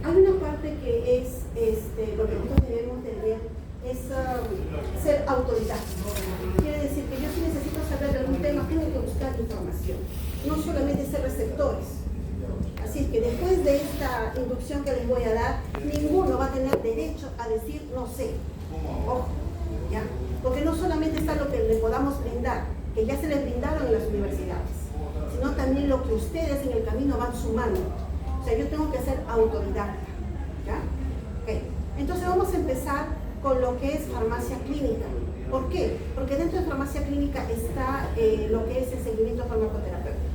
hay una parte que es lo que nosotros debemos tener es ser autodidacta. Quiere decir que yo si necesito saber de algún tema tengo que buscar información, no solamente ser receptores. Así es que después de esta inducción que les voy a dar, ninguno va a tener derecho a decir no sé. Ojo, ¿ya? Porque no solamente está lo que le podamos brindar, que ya se les brindaron en las universidades, sino también lo que ustedes en el camino van sumando. O sea, yo tengo que ser autodidacta, ¿ya? Okay. Entonces vamos a empezar con lo que es farmacia clínica. ¿Por qué? Porque dentro de farmacia clínica está lo que es el seguimiento farmacoterapéutico.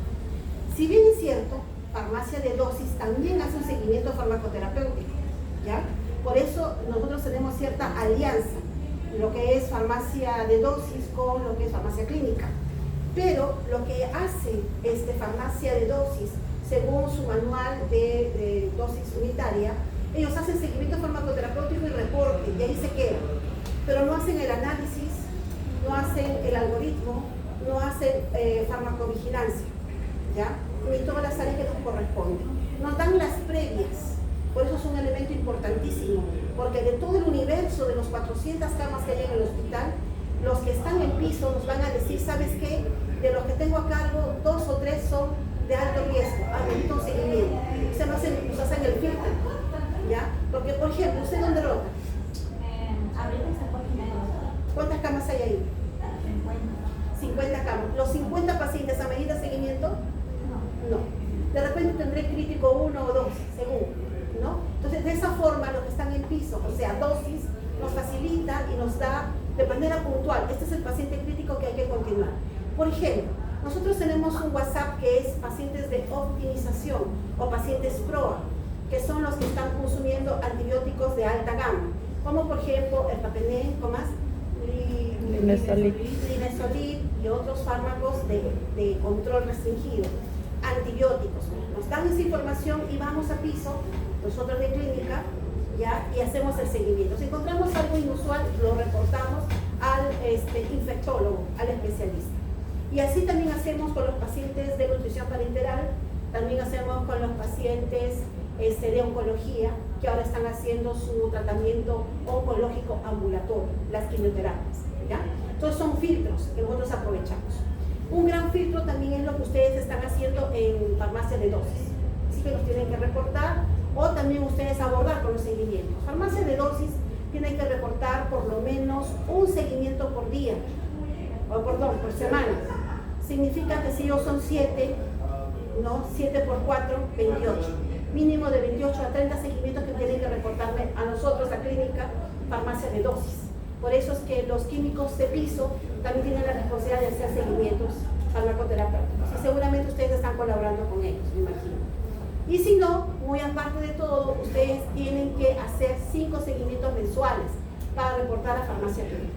Si bien es cierto, farmacia de dosis también hace un seguimiento farmacoterapéutico, ¿ya? Por eso nosotros tenemos cierta alianza, lo que es farmacia de dosis con lo que es farmacia clínica. Pero lo que hace farmacia de dosis, según su manual de dosis unitaria, ellos hacen seguimiento farmacoterapéutico y reporte, y ahí se queda. Pero no hacen el análisis, no hacen el algoritmo, no hacen farmacovigilancia, ¿ya? Ni todas las áreas que nos corresponden. Nos dan las previas, por eso es un elemento importantísimo, porque de todo el universo de los 400 camas que hay en el hospital, los que están en piso nos van a decir, ¿sabes qué? De los que tengo a cargo, 2 o 3 son de alto riesgo, necesito un seguimiento. Ustedes nos hacen el filtro, ¿ya? Porque, por ejemplo, ¿usted dónde rota? ¿Cuántas camas hay ahí? 50 camas. ¿Los 50 pacientes a medida de seguimiento? No. De repente tendré crítico 1 o 2, según, ¿no? Entonces, de esa forma, los que están en piso, o sea, dosis, nos facilita y nos da de manera puntual. Este es el paciente crítico que hay que continuar. Por ejemplo, nosotros tenemos un WhatsApp que es pacientes de optimización o pacientes PROA, que son los que están consumiendo antibióticos de alta gama, como por ejemplo el Papené, Linezolid y otros fármacos de control restringido, antibióticos. Nos dan esa información y vamos a piso, nosotros de clínica, ¿ya? Y hacemos el seguimiento. Si encontramos algo inusual, lo reportamos al infectólogo, al especialista. Y así también hacemos con los pacientes de nutrición parenteral, también hacemos con los pacientes de oncología, que ahora están haciendo su tratamiento oncológico ambulatorio, las quimioterapias, ¿ya? Entonces son filtros que nosotros aprovechamos. Un gran filtro también es lo que ustedes están haciendo en farmacia de dosis, así que los tienen que reportar o también ustedes abordar con los seguimientos. Farmacia de dosis tienen que reportar por lo menos un seguimiento por día, o perdón, por semana. Significa que si ellos son 7, ¿no? 7 por 4, 28. Mínimo de 28 a 30 seguimientos que tienen que reportarle a nosotros, la clínica, farmacia de dosis. Por eso es que los químicos de piso también tienen la responsabilidad de hacer seguimientos farmacoterapéuticos. Y seguramente ustedes están colaborando con ellos, me imagino. Y si no, muy aparte de todo, ustedes tienen que hacer 5 seguimientos mensuales para reportar a farmacia clínica.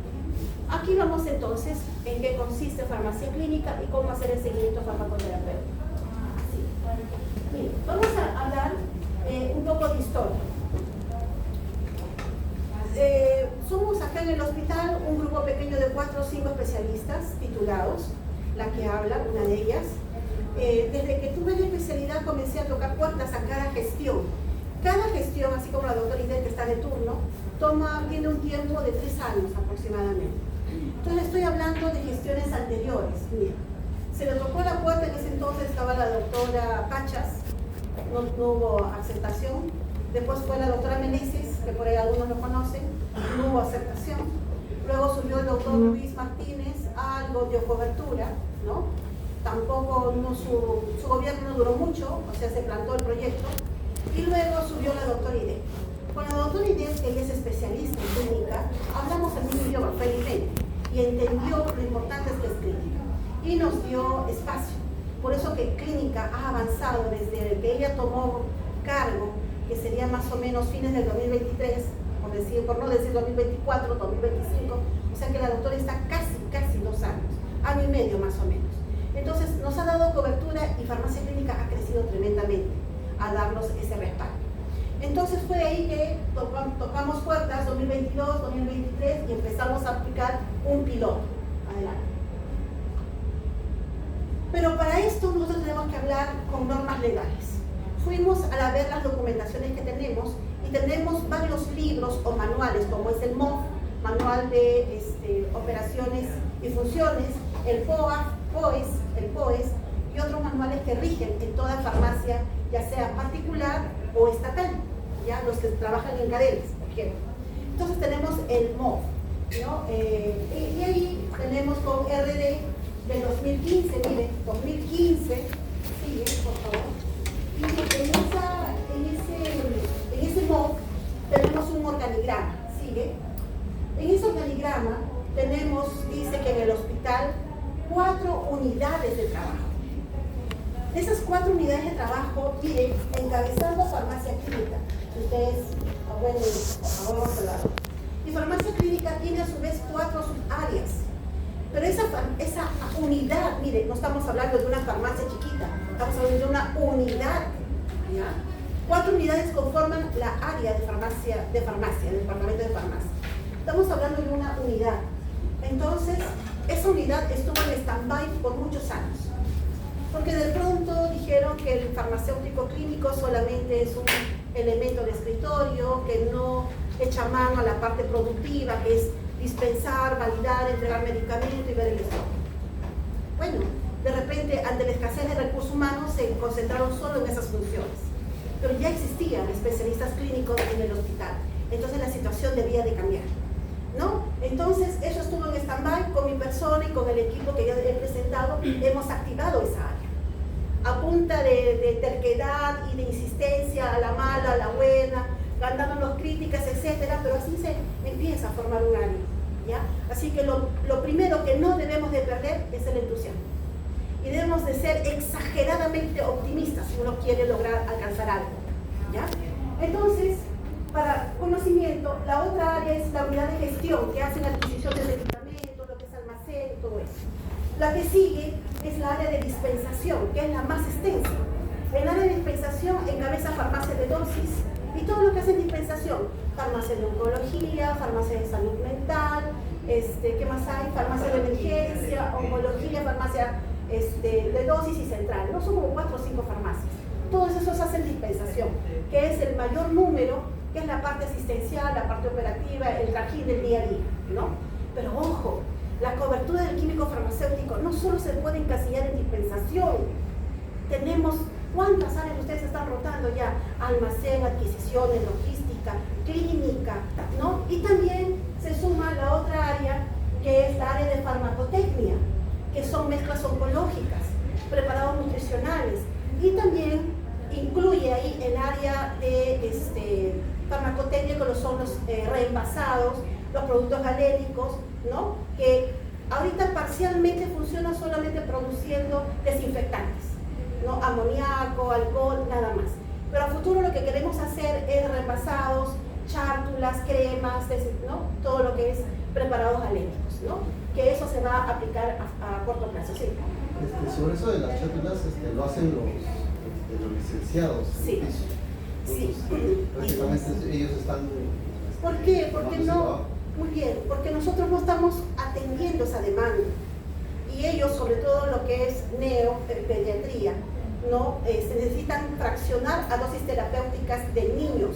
Aquí vamos entonces en qué consiste farmacia clínica y cómo hacer el seguimiento farmacoterapéutico. Bien, vamos a hablar un poco de historia. Somos acá en el hospital un grupo pequeño de 4 o 5 especialistas titulados, la que habla, una de ellas. Desde que tuve la especialidad comencé a tocar puertas a cada gestión. Cada gestión, así como la doctora Iden que está de turno, tiene un tiempo de 3 años aproximadamente. Entonces estoy hablando de gestiones anteriores. Mira, se le tocó la puerta, en ese entonces estaba la doctora Pachas, no hubo aceptación. Después fue la doctora Meneses, que por ahí algunos lo conocen, no hubo aceptación. Luego subió el doctor Luis Martínez, algo dio cobertura, ¿no? Tampoco su gobierno no duró mucho, o sea, se plantó el proyecto. Y luego subió la doctora Iden. Con la doctora Iden, que ella es especialista en clínica, hablamos el mismo idioma, felizmente, y entendió lo importante que es clínica. Y nos dio espacio. Por eso que clínica ha avanzado desde que ella tomó cargo, que sería más o menos fines del 2023, por no decir 2024, 2025, o sea que la doctora está casi 2 años, año y medio más o menos. Entonces nos ha dado cobertura y farmacia clínica ha crecido tremendamente a darnos ese respaldo. Entonces fue ahí que tocamos puertas 2022, 2023 y empezamos a aplicar un piloto. Adelante. Pero para esto nosotros tenemos que hablar con normas legales. fuimos a ver las documentaciones que tenemos y tenemos varios libros o manuales, como es el MOF, Manual de Operaciones y Funciones, el POES y otros manuales que rigen en toda farmacia, ya sea particular o estatal, ya los que trabajan en cadenas, por ejemplo. Entonces tenemos el MOF, ¿no? Y ahí tenemos con RD del 2015, miren, 2015, sigue, por favor. Y en ese MOF tenemos un organigrama, sigue. En ese organigrama tenemos, dice que en el hospital, 4 unidades de trabajo. De esas 4 unidades de trabajo, miren, encabezando farmacia clínica. Ustedes, bueno, ahora vamos a hablar. Y farmacia clínica tiene a su vez 4 subáreas. Pero esa unidad, miren, no estamos hablando de una farmacia chiquita, estamos hablando de una unidad, ¿ya? 4 unidades conforman la área de farmacia, el departamento de farmacia. Estamos hablando de una unidad. Entonces, esa unidad estuvo en stand-by por muchos años. Porque de pronto dijeron que el farmacéutico clínico solamente es un elemento de escritorio, que no echa mano a la parte productiva, que es dispensar, validar, entregar medicamentos y ver el stock. Bueno, de repente, ante la escasez de recursos humanos, se concentraron solo en esas funciones. Pero ya existían especialistas clínicos en el hospital. Entonces la situación debía de cambiar, ¿no? Entonces eso estuvo en stand-by. Con mi persona y con el equipo que ya he presentado, hemos activado esa área. A punta de terquedad y de insistencia, a la mala, a la buena, dándonos críticas, etcétera, pero así se empieza a formar un área, ¿ya? Así que lo primero que no debemos de perder es el entusiasmo. Y debemos de ser exageradamente optimistas si uno quiere lograr alcanzar algo, ¿ya? Entonces, para conocimiento, la otra área es la unidad de gestión, que hace la adquisición de medicamentos, lo que es almacén y todo eso. La que sigue es la área de dispensación, que es la más extensa. En el área de dispensación encabeza farmacia de dosis y todo lo que hace dispensación, farmacia de oncología, farmacia de salud mental, ¿qué más hay? Farmacia de emergencia, oncología, farmacia de dosis y central. No son como 4 o 5 farmacias. Todos esos hacen dispensación, que es el mayor número, que es la parte asistencial, la parte operativa, el trajín del día a día, ¿no? Pero ojo, la cobertura del químico farmacéutico no solo se puede encasillar en dispensación. Tenemos, ¿cuántas áreas ustedes están rotando ya? Almacén, adquisiciones, logística, clínica, ¿no? Y también se suma la otra área, que es la área de farmacotecnia, que son mezclas oncológicas, preparados nutricionales, y también incluye ahí el área de farmacotecnia, que son los reenvasados, los productos galénicos, ¿no? Que ahorita parcialmente funciona solamente produciendo desinfectantes, ¿no? Amoníaco, alcohol, nada más. Pero a futuro lo que queremos hacer es reenvasados, chártulas, cremas, ¿no? Todo lo que es preparados galénicos, ¿no? Que eso se va a aplicar a corto plazo, ¿sí? Sobre eso de las chártulas lo hacen los licenciados. Sí. Sí. Prácticamente ellos están... ¿Por qué? Porque no, muy bien, porque nosotros no estamos atendiendo esa demanda. Y ellos, sobre todo lo que es pediatría, ¿no? Se necesitan fraccionar a dosis terapéuticas de niños,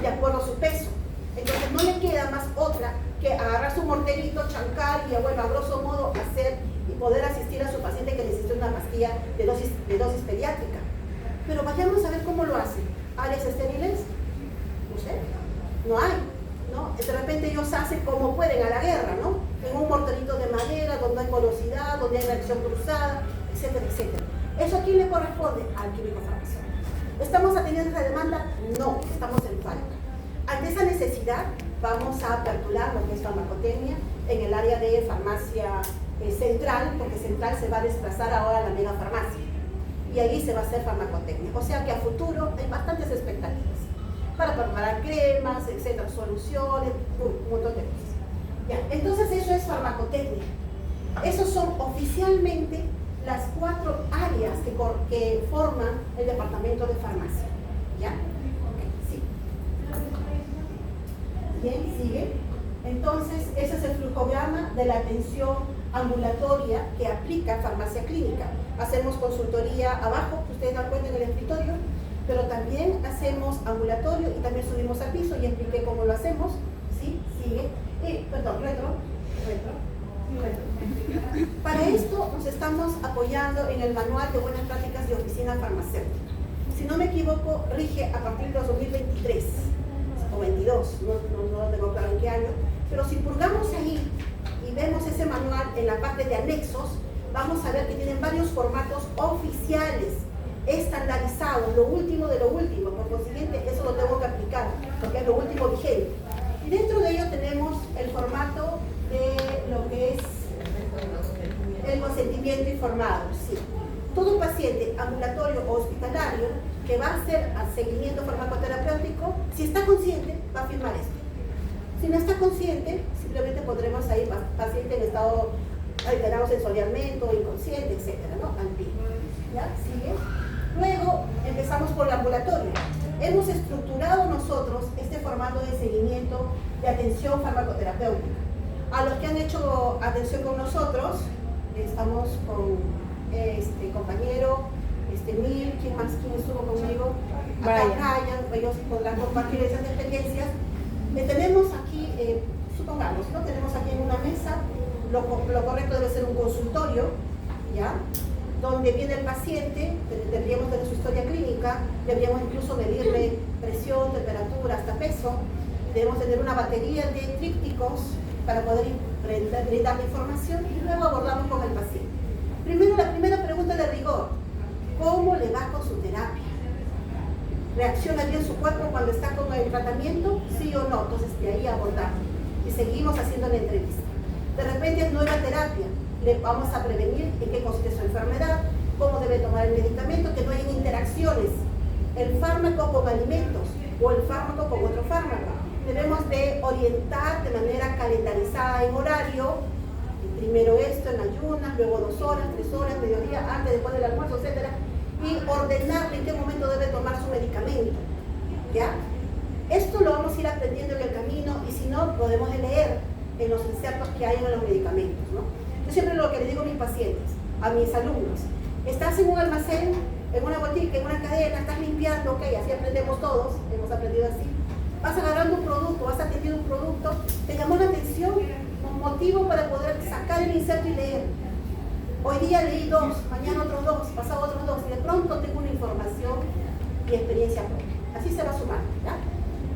de acuerdo a su peso. Entonces no le queda más otra que agarrar su morterito, chancar y, bueno, a grosso modo hacer y poder asistir a su paciente que necesita una pastilla de dosis pediátrica. Pero vayamos a ver cómo lo hacen. ¿Áreas estériles? No sé, no hay, ¿no? De repente ellos hacen como pueden a la guerra, ¿no? En un morterito de madera, donde hay porosidad, donde hay reacción cruzada, etcétera, etcétera. ¿Eso a quién le corresponde? Al químico farmacéutico. ¿Estamos atendiendo esa demanda? No, estamos en falta. Ante esa necesidad, vamos a aperturar lo que es farmacotecnia en el área de farmacia central, porque central se va a desplazar ahora a la mega farmacia. Y ahí se va a hacer farmacotecnia. O sea que a futuro hay bastantes expectativas para preparar cremas, etcétera, soluciones, un montón de cosas. Ya, entonces eso es farmacotecnia. Esos son oficialmente las 4 áreas que forman el departamento de farmacia. ¿Ya? Okay, sí. Bien, sigue. Entonces, ese es el flujograma de la atención ambulatoria que aplica farmacia clínica. Hacemos consultoría abajo, ustedes dan cuenta en el escritorio, pero también hacemos ambulatorio y también subimos al piso y expliqué cómo lo hacemos. ¿Sí? Sigue. Perdón, retro. Para esto nos estamos apoyando en el Manual de Buenas Prácticas de Oficina Farmacéutica. Si no me equivoco, rige a partir de 2023 o 22, no lo tengo claro en qué año, pero si purgamos ahí y vemos ese manual en la parte de anexos, vamos a ver que tienen varios formatos oficiales, estandarizados, lo último de lo último. Por consiguiente, eso lo tengo que aplicar, porque es lo último vigente. Y dentro de ello tenemos el formato de lo que es el consentimiento informado. Sí. Todo paciente ambulatorio o hospitalario que va a hacer seguimiento farmacoterapéutico, si está consciente, va a firmar esto. Si no está consciente, simplemente pondremos ahí paciente en estado alterado sensorialmente o inconsciente, etcétera, ¿no? ¿Ya? ¿Sigue? Luego empezamos por el ambulatorio. Hemos estructurado nosotros este formato de seguimiento de atención farmacoterapéutica. A los que han hecho atención con nosotros, estamos con compañero, Mil, ¿quién estuvo conmigo? Acá Brian, ellos podrán compartir esas experiencias. Tenemos aquí, supongamos, ¿no? Tenemos aquí en una mesa, lo correcto debe ser un consultorio, ¿ya? Donde viene el paciente, deberíamos tener su historia clínica, deberíamos incluso medirle presión, temperatura, hasta peso, debemos tener una batería de trípticos para poder brindar la información y luego abordamos con el paciente. Primero, la primera pregunta de rigor, ¿cómo le va con su terapia? ¿Reacciona bien su cuerpo cuando está con el tratamiento? ¿Sí o no? Entonces de ahí abordamos y seguimos haciendo la entrevista. De repente es nueva terapia, le vamos a prevenir en qué consiste su enfermedad, cómo debe tomar el medicamento, que no hayan interacciones, el fármaco con alimentos o el fármaco con otro fármaco. Debemos de orientar de manera calendarizada en horario, primero esto en ayunas, luego 2 horas, 3 horas, mediodía, antes, después del almuerzo, etc. Y ordenarle en qué momento debe tomar su medicamento, ¿ya? Esto lo vamos a ir aprendiendo en el camino y si no, podemos leer en los insertos que hay en los medicamentos, ¿no? Yo siempre lo que le digo a mis pacientes, a mis alumnos, estás en un almacén, en una botica, en una cadena, estás limpiando, ok, así aprendemos todos, hemos aprendido así. Vas agarrando un producto, vas atendiendo un producto, te llamó la atención, un motivo para poder sacar el inserto y leer. Hoy día leí 2, mañana otros 2, pasado otros 2, y de pronto tengo una información y experiencia propia. Así se va sumando, ¿ya?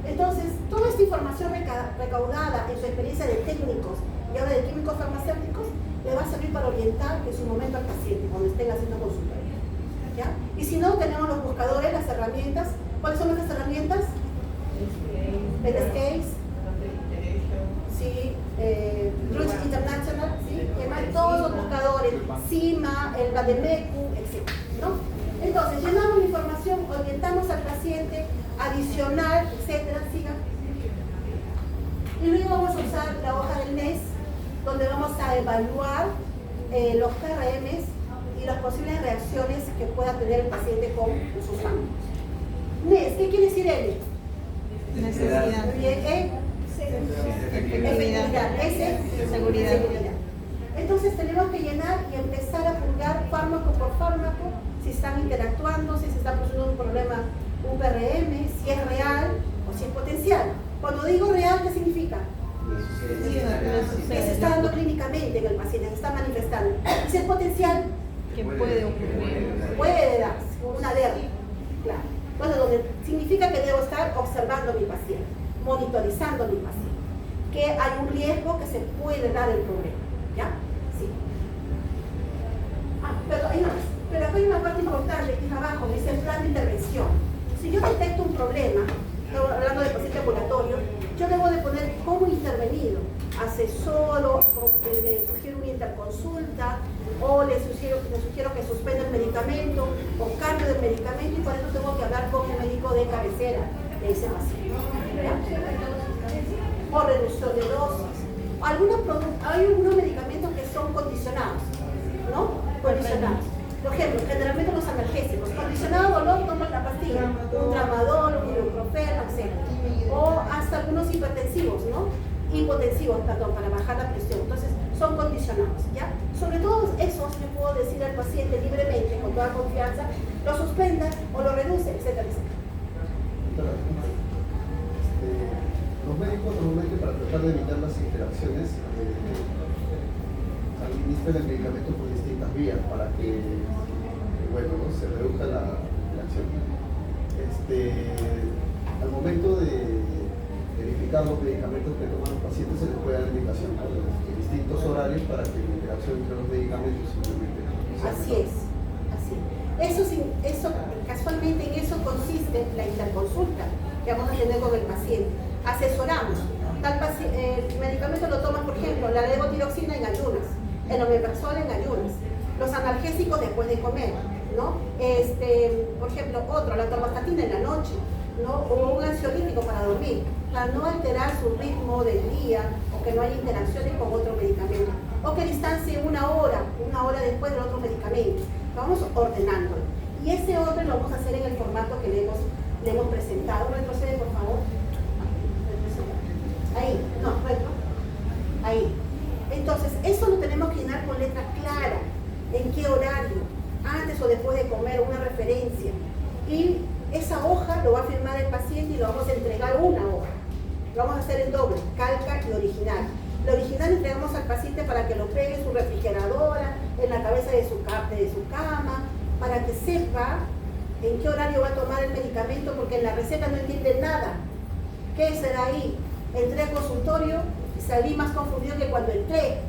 Entonces, toda esta información recaudada en su experiencia de técnicos y ahora de químicos farmacéuticos le va a servir para orientar en su momento al paciente cuando estén haciendo consultoría, ¿ya? Y si no, tenemos los buscadores, las herramientas. ¿Cuáles son nuestras herramientas? Medscape, sí, Drugs International, sí, todos los buscadores, CIMA, el Bademecu, etc. ¿no? Entonces, llenamos la información, orientamos al paciente, adicional, etcétera, siga. Y luego vamos a usar la hoja del NES, donde vamos a evaluar los PRMs y las posibles reacciones que pueda tener el paciente con sus fármacos. NES, ¿qué quiere decir N? Necesidad. Bien, efectividad. Seguridad. Entonces tenemos que llenar y empezar a purgar fármaco por fármaco, si están interactuando, si se está produciendo un problema, un PRM, si es real o si es potencial. Cuando digo real, ¿qué significa? Que se está dando clínicamente en el paciente, se está manifestando. Y si es potencial, ¿Qué puede ocurrir? puede darse una alerta, claro. Bueno, donde significa que debo estar observando a mi paciente, monitorizando a mi paciente, que hay un riesgo que se puede dar el problema, ¿ya? Sí. Pero acá hay una parte importante aquí abajo, dice el plan de intervención. Si yo detecto un problema, hablando de paciente ambulatorio, yo debo de poner cómo intervenido, asesoro, le sugiero una interconsulta, o le sugiero que suspenda el medicamento, o cambio de medicamento, y por eso tengo que hablar con el médico de cabecera de ese paciente, ¿ya? O reducción de dosis. Hay algunos medicamentos que son condicionados, ¿no? Condicionados. Por ejemplo, generalmente los analgésicos, condicionado dolor, toman la pastilla, un tramadol, un ibuprofeno, etc. O hasta algunos hipertensivos, ¿no? hipotensivos, perdón, para bajar la presión. Entonces, son condicionados, ¿ya? Sobre todo esos le puedo decir al paciente libremente, con toda confianza, lo suspenda o lo reduce, etcétera, etcétera. Los médicos normalmente para tratar de evitar las interacciones administran el medicamento por distintas vías para que bueno, ¿no? Se reduzca la acción. Al momento de verificar los medicamentos que toman los pacientes se les puede dar indicación por los distintos horarios para que la interacción entre los medicamentos simplemente sea Así mejor. es, así. Eso, casualmente en eso consiste la interconsulta que vamos a tener con el paciente. Asesoramos. El medicamento lo tomas, por ejemplo, la levotiroxina en ayunas, el omeprazol en ayunas, los analgésicos después de comer, ¿no? Por ejemplo, la atorvastatina en la noche, ¿no? O un ansiolítico para dormir, para no alterar su ritmo del día o que no haya interacciones con otro medicamento, o que distancie una hora después del otro medicamento. Vamos ordenándolo. Y ese orden lo vamos a hacer en el formato que le hemos presentado. Retrocede, por favor. Ahí, no, retro. Ahí. Entonces, eso lo tenemos que llenar con letra clara. ¿En qué horario? Antes o después de comer, una referencia. Y esa hoja lo va a firmar el paciente y lo vamos a entregar una hoja. Lo vamos a hacer en doble, calca y original. La original entregamos al paciente para que lo pegue en su refrigeradora, en la cabeza de su cama, para que sepa en qué horario va a tomar el medicamento, porque en la receta no entiende nada. ¿Qué será ahí? Entré al consultorio y salí más confundido que cuando entré.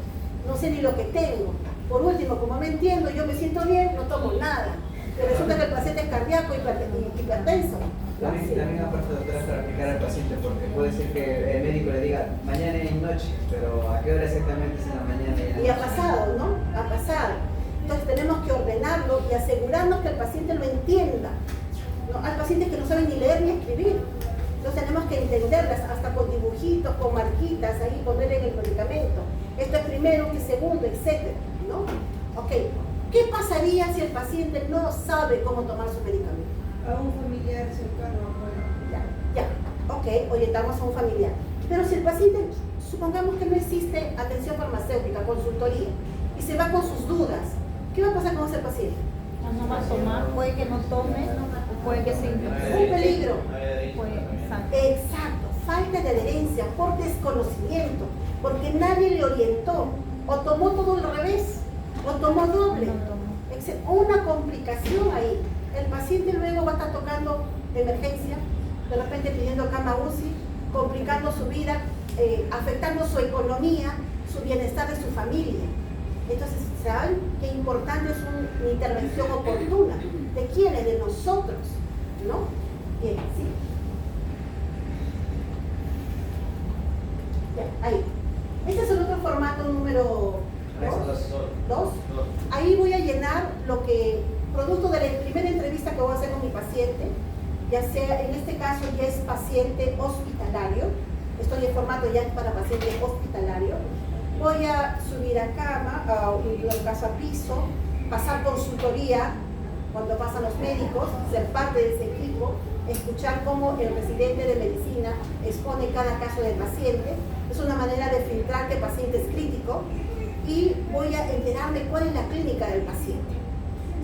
No sé ni lo que tengo. Por último, como no entiendo, yo me siento bien, no tomo nada. Pero resulta que el paciente es cardíaco y hipertenso. También aparte, doctora, para aplicar al paciente, porque puede ser que el médico le diga mañana y noche, pero ¿a qué hora exactamente es en la mañana y en la noche? Y ha pasado, ¿no? Ha pasado. Entonces tenemos que ordenarlo y asegurarnos que el paciente lo entienda. ¿No? Hay pacientes que no saben ni leer ni escribir. Entonces tenemos que entenderlas hasta con dibujitos, con marquitas, ahí poner en el medicamento. Esto es primero, esto es segundo, etc. ¿No? Ok. ¿Qué pasaría si el paciente no sabe cómo tomar su medicamento? A un familiar cercano. Ya. Ok, orientamos a un familiar. Pero si el paciente, supongamos que no existe atención farmacéutica, consultoría, y se va con sus dudas, ¿qué va a pasar con ese paciente? No va a tomar, puede que no tome, puede que se intoxique. Un peligro. Exacto. Exacto, falta de adherencia por desconocimiento, porque nadie le orientó, o tomó todo al revés, o tomó doble, una complicación ahí. El paciente luego va a estar tocando emergencia, de repente pidiendo cama UCI, complicando su vida, afectando su economía, su bienestar de su familia. Entonces, ¿saben qué importante es una intervención oportuna? ¿De quiénes? De nosotros, ¿no? Bien, sí. Ya, ahí. Este es el otro formato número 2. Ahí voy a llenar lo que, producto de la primera entrevista que voy a hacer con mi paciente, ya sea, en este caso ya es paciente hospitalario, estoy en formato ya para paciente hospitalario. Voy a subir a cama, en el caso a piso, pasar consultoría cuando pasan los médicos, ser parte de ese equipo, escuchar cómo el residente de medicina expone cada caso del paciente. Es una manera de filtrar que el paciente es crítico y voy a enterarme cuál es la clínica del paciente.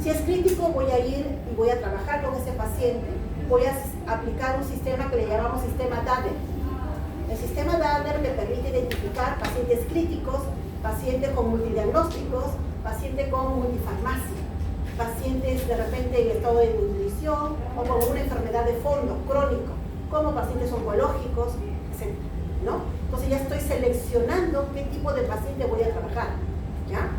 Si es crítico, voy a ir y voy a trabajar con ese paciente, voy a aplicar un sistema que le llamamos sistema DADER. El sistema DADER me permite identificar pacientes críticos, pacientes con multidiagnósticos, pacientes con multifarmacia, pacientes de repente en estado de nutrición o con una enfermedad de fondo crónico, como pacientes oncológicos, etc. ¿No? Entonces ya estoy seleccionando qué tipo de paciente voy a trabajar. ¿Ya?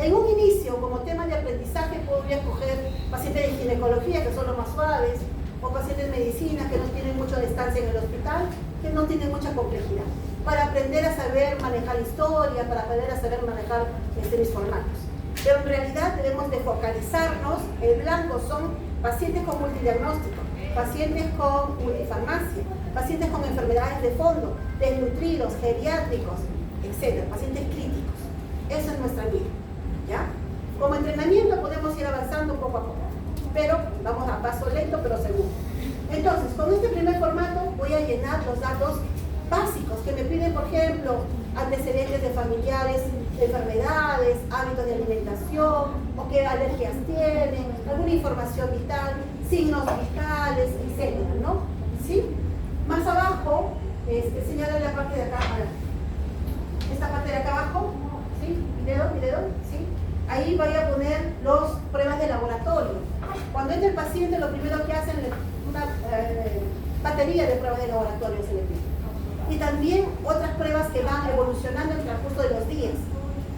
En un inicio, como tema de aprendizaje, podría escoger pacientes de ginecología, que son los más suaves, o pacientes de medicina que no tienen mucha distancia en el hospital, que no tienen mucha complejidad, para aprender a saber manejar historia, para aprender a saber manejar mis formatos. Pero en realidad debemos de focalizarnos, el blanco son pacientes con multidiagnóstico, pacientes con multifarmacia, pacientes con enfermedades de fondo, desnutridos, geriátricos, etc., pacientes críticos. Esa es nuestra guía, ¿ya? Como entrenamiento podemos ir avanzando poco a poco, pero vamos a paso lento pero seguro. Entonces, con este primer formato voy a llenar los datos básicos que me piden, por ejemplo, antecedentes de familiares, enfermedades, hábitos de alimentación, o qué alergias tienen, alguna información vital, signos vitales, etc., ¿no? ¿Sí? Más abajo, señala la parte de acá, esta parte de acá abajo, ¿sí? Mi dedo, ¿sí? Ahí voy a poner las pruebas de laboratorio. Cuando entra el paciente, lo primero que hacen es una batería de pruebas de laboratorio se le pide. Y también otras pruebas que van evolucionando en el transcurso de los días.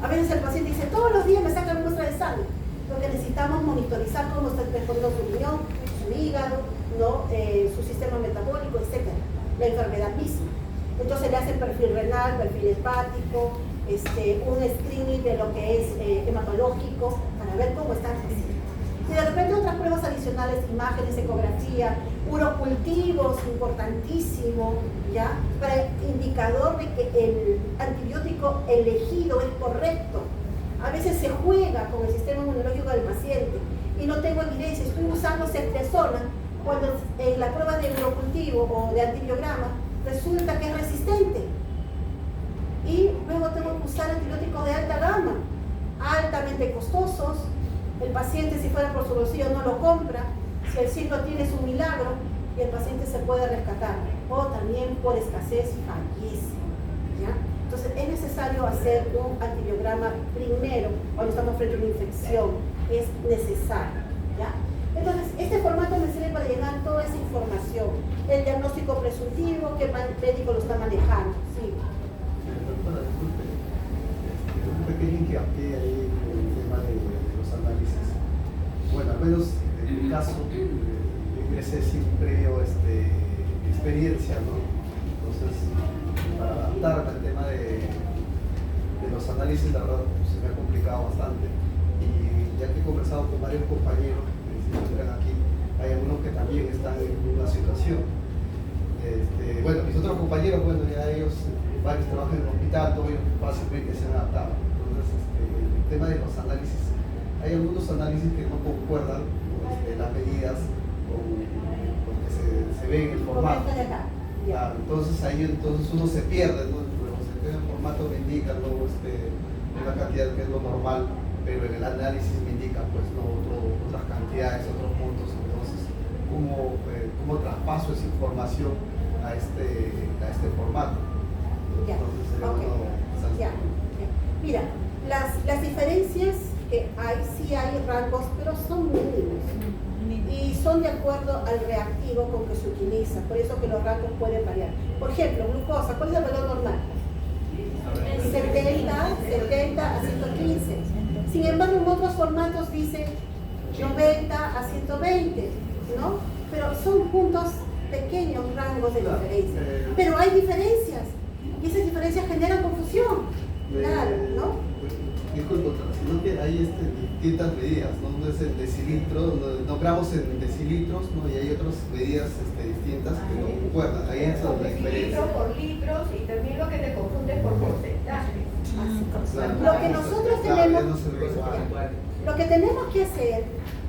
A veces el paciente dice, todos los días me sacan una muestra de sangre. Lo que necesitamos monitorizar cómo está respondiendo su riñón, su hígado, ¿no? Su sistema metabólico, etc. La enfermedad misma. Entonces le hacen perfil renal, perfil hepático, un screening de lo que es hematológico para ver cómo está el paciente. Y de repente otras pruebas adicionales, imágenes, ecografía, urocultivos, importantísimo, ¿ya? Para indicador de que el antibiótico elegido es correcto. A veces se juega con el sistema inmunológico del paciente y no tengo evidencia, estoy usando ceftriaxona cuando en la prueba de urocultivo o de antibiograma resulta que es resistente. Y luego tengo que usar antibióticos de alta gama, altamente costosos. El paciente, si fuera por su bolsillo, no lo compra. Si el ciclo tiene su milagro y el paciente se puede rescatar, o también por escasez fallece, ¿ya? Entonces es necesario hacer un antibiograma primero cuando estamos frente a una infección, es necesario, ¿ya? Entonces este formato me sirve para llenar toda esa información, el diagnóstico presuntivo, qué médico lo está manejando, ¿sí? Doctora, disculpe, un pequeño hincapié ahí en el tema de los análisis. Bueno, al menos en mi caso, yo ingresé sin previo experiencia, ¿no? Entonces, para adaptarme al tema de los análisis, la verdad, se me ha complicado bastante. Y ya que he conversado con varios compañeros que se encuentran aquí, hay algunos que también están en una situación. Bueno, mis otros compañeros, bueno, ya ellos, varios trabajan en el hospital, todos ellos fácilmente se han adaptado. Entonces, el tema de los análisis, hay algunos análisis que no concuerdan las medidas con lo que se ve en el formato. Claro, entonces ahí uno se pierde, ¿no? En el formato me indica, ¿no? Una cantidad que es lo normal, pero en el análisis me indica pues no otras cantidades, otros puntos. Entonces, ¿cómo traspaso esa información a este formato? Ya, Entonces, okay. Ya. Mira, las diferencias que hay, sí hay rangos, pero son mínimos. Y son de acuerdo al reactivo con que se utiliza, por eso que los rangos pueden variar. Por ejemplo, glucosa, ¿cuál es el valor normal? 70 a 115. Sin embargo, en otros formatos dice 90 a 120, ¿no? Pero son puntos pequeños, rangos de diferencia. Pero hay diferencias, y esas diferencias generan confusión. Claro, ¿no? Disculpe, sino que hay distintas medidas, ¿no? Uno es el decilitro, no gramos en decilitros, ¿no? Y hay otras medidas distintas que no concuerdan. Ahí es la diferencia. Litro por litros y también lo que te confunde por porcentaje. Claro, Lo que nosotros tenemos, no se ve igual. lo que tenemos que hacer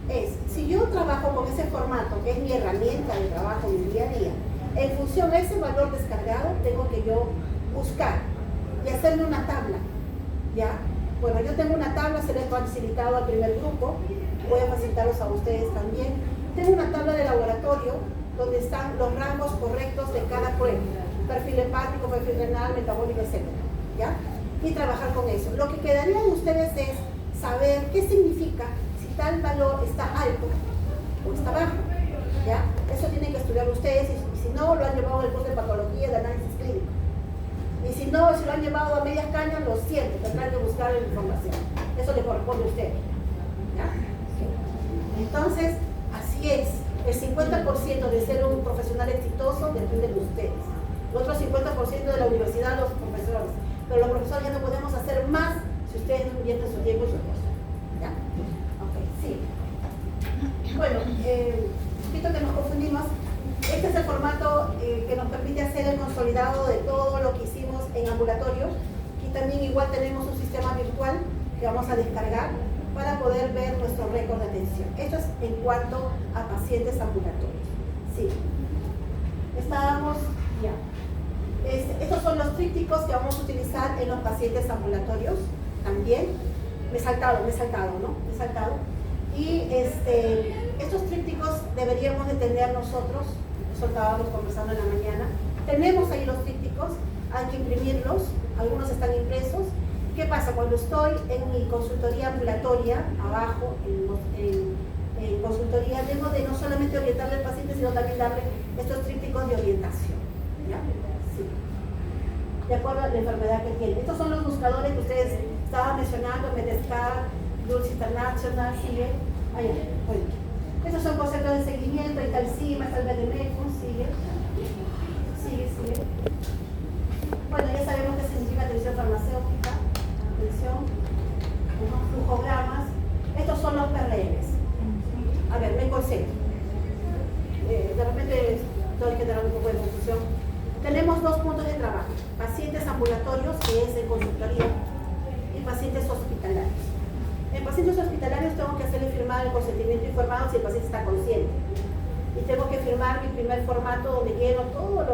es, si yo trabajo con ese formato, que es mi herramienta de trabajo en mi día a día, en función a ese valor descargado, tengo que yo buscar y hacerme una tabla, ¿ya? Bueno, yo tengo una tabla, se les ha facilitado al primer grupo, voy a facilitarlos a ustedes también. Tengo una tabla de laboratorio donde están los rangos correctos de cada prueba, perfil hepático, perfil renal, metabólico, etc. ¿Ya? Y trabajar con eso. Lo que quedaría de ustedes es saber qué significa si tal valor está alto o está bajo. ¿Ya? Eso tienen que estudiar ustedes y si no, lo han llevado al curso de patología, de análisis clínico. Y si no, si lo han llevado a medias cañas, lo siento, tendrán que buscar la información. Eso le corresponde a ustedes. ¿Ya? Entonces, así es. El 50% de ser un profesional exitoso depende de ustedes. El otro 50% de la universidad, los profesores. Pero los profesores ya no podemos hacer más si ustedes no invierten su tiempo y su esfuerzo. ¿Ya? Ok, sí. Bueno, visto que nos confundimos, este es el formato que nos permite hacer el consolidado de todo lo que hicimos en ambulatorio. Y también igual tenemos un sistema virtual que vamos a descargar para poder ver nuestro récord de atención. Esto es en cuanto a pacientes ambulatorios. Sí. Estábamos ya. Estos son los trípticos que vamos a utilizar en los pacientes ambulatorios también. Me he saltado, ¿no? Me he saltado. Y estos trípticos deberíamos de tener nosotros, eso estábamos conversando en la mañana. Tenemos ahí los trípticos, hay que imprimirlos, algunos están impresos. ¿Qué pasa? Cuando estoy en mi consultoría ambulatoria, abajo, en consultoría, debo de no solamente orientarle al paciente, sino también darle estos trípticos de orientación. ¿Ya? Sí. De acuerdo a la enfermedad que tiene. Estos son los buscadores que ustedes estaban mencionando, Medescar, Dulce International, sigue. Ahí, bueno. Estos son conceptos de seguimiento, hay tal CIMA, está el BDMECUM, sigue. Sigue. Bueno, ya sabemos qué significa atención farmacéutica, atención, flujogramas. Estos son los PRLs. A ver, me concentro. De repente todo que tener un poco de confusión. Tenemos dos puntos de trabajo: pacientes ambulatorios, que es en consultoría, y pacientes hospitalarios. En pacientes hospitalarios tengo que hacerle firmar el consentimiento informado si el paciente está consciente. Y tengo que firmar mi primer formato donde lleno todos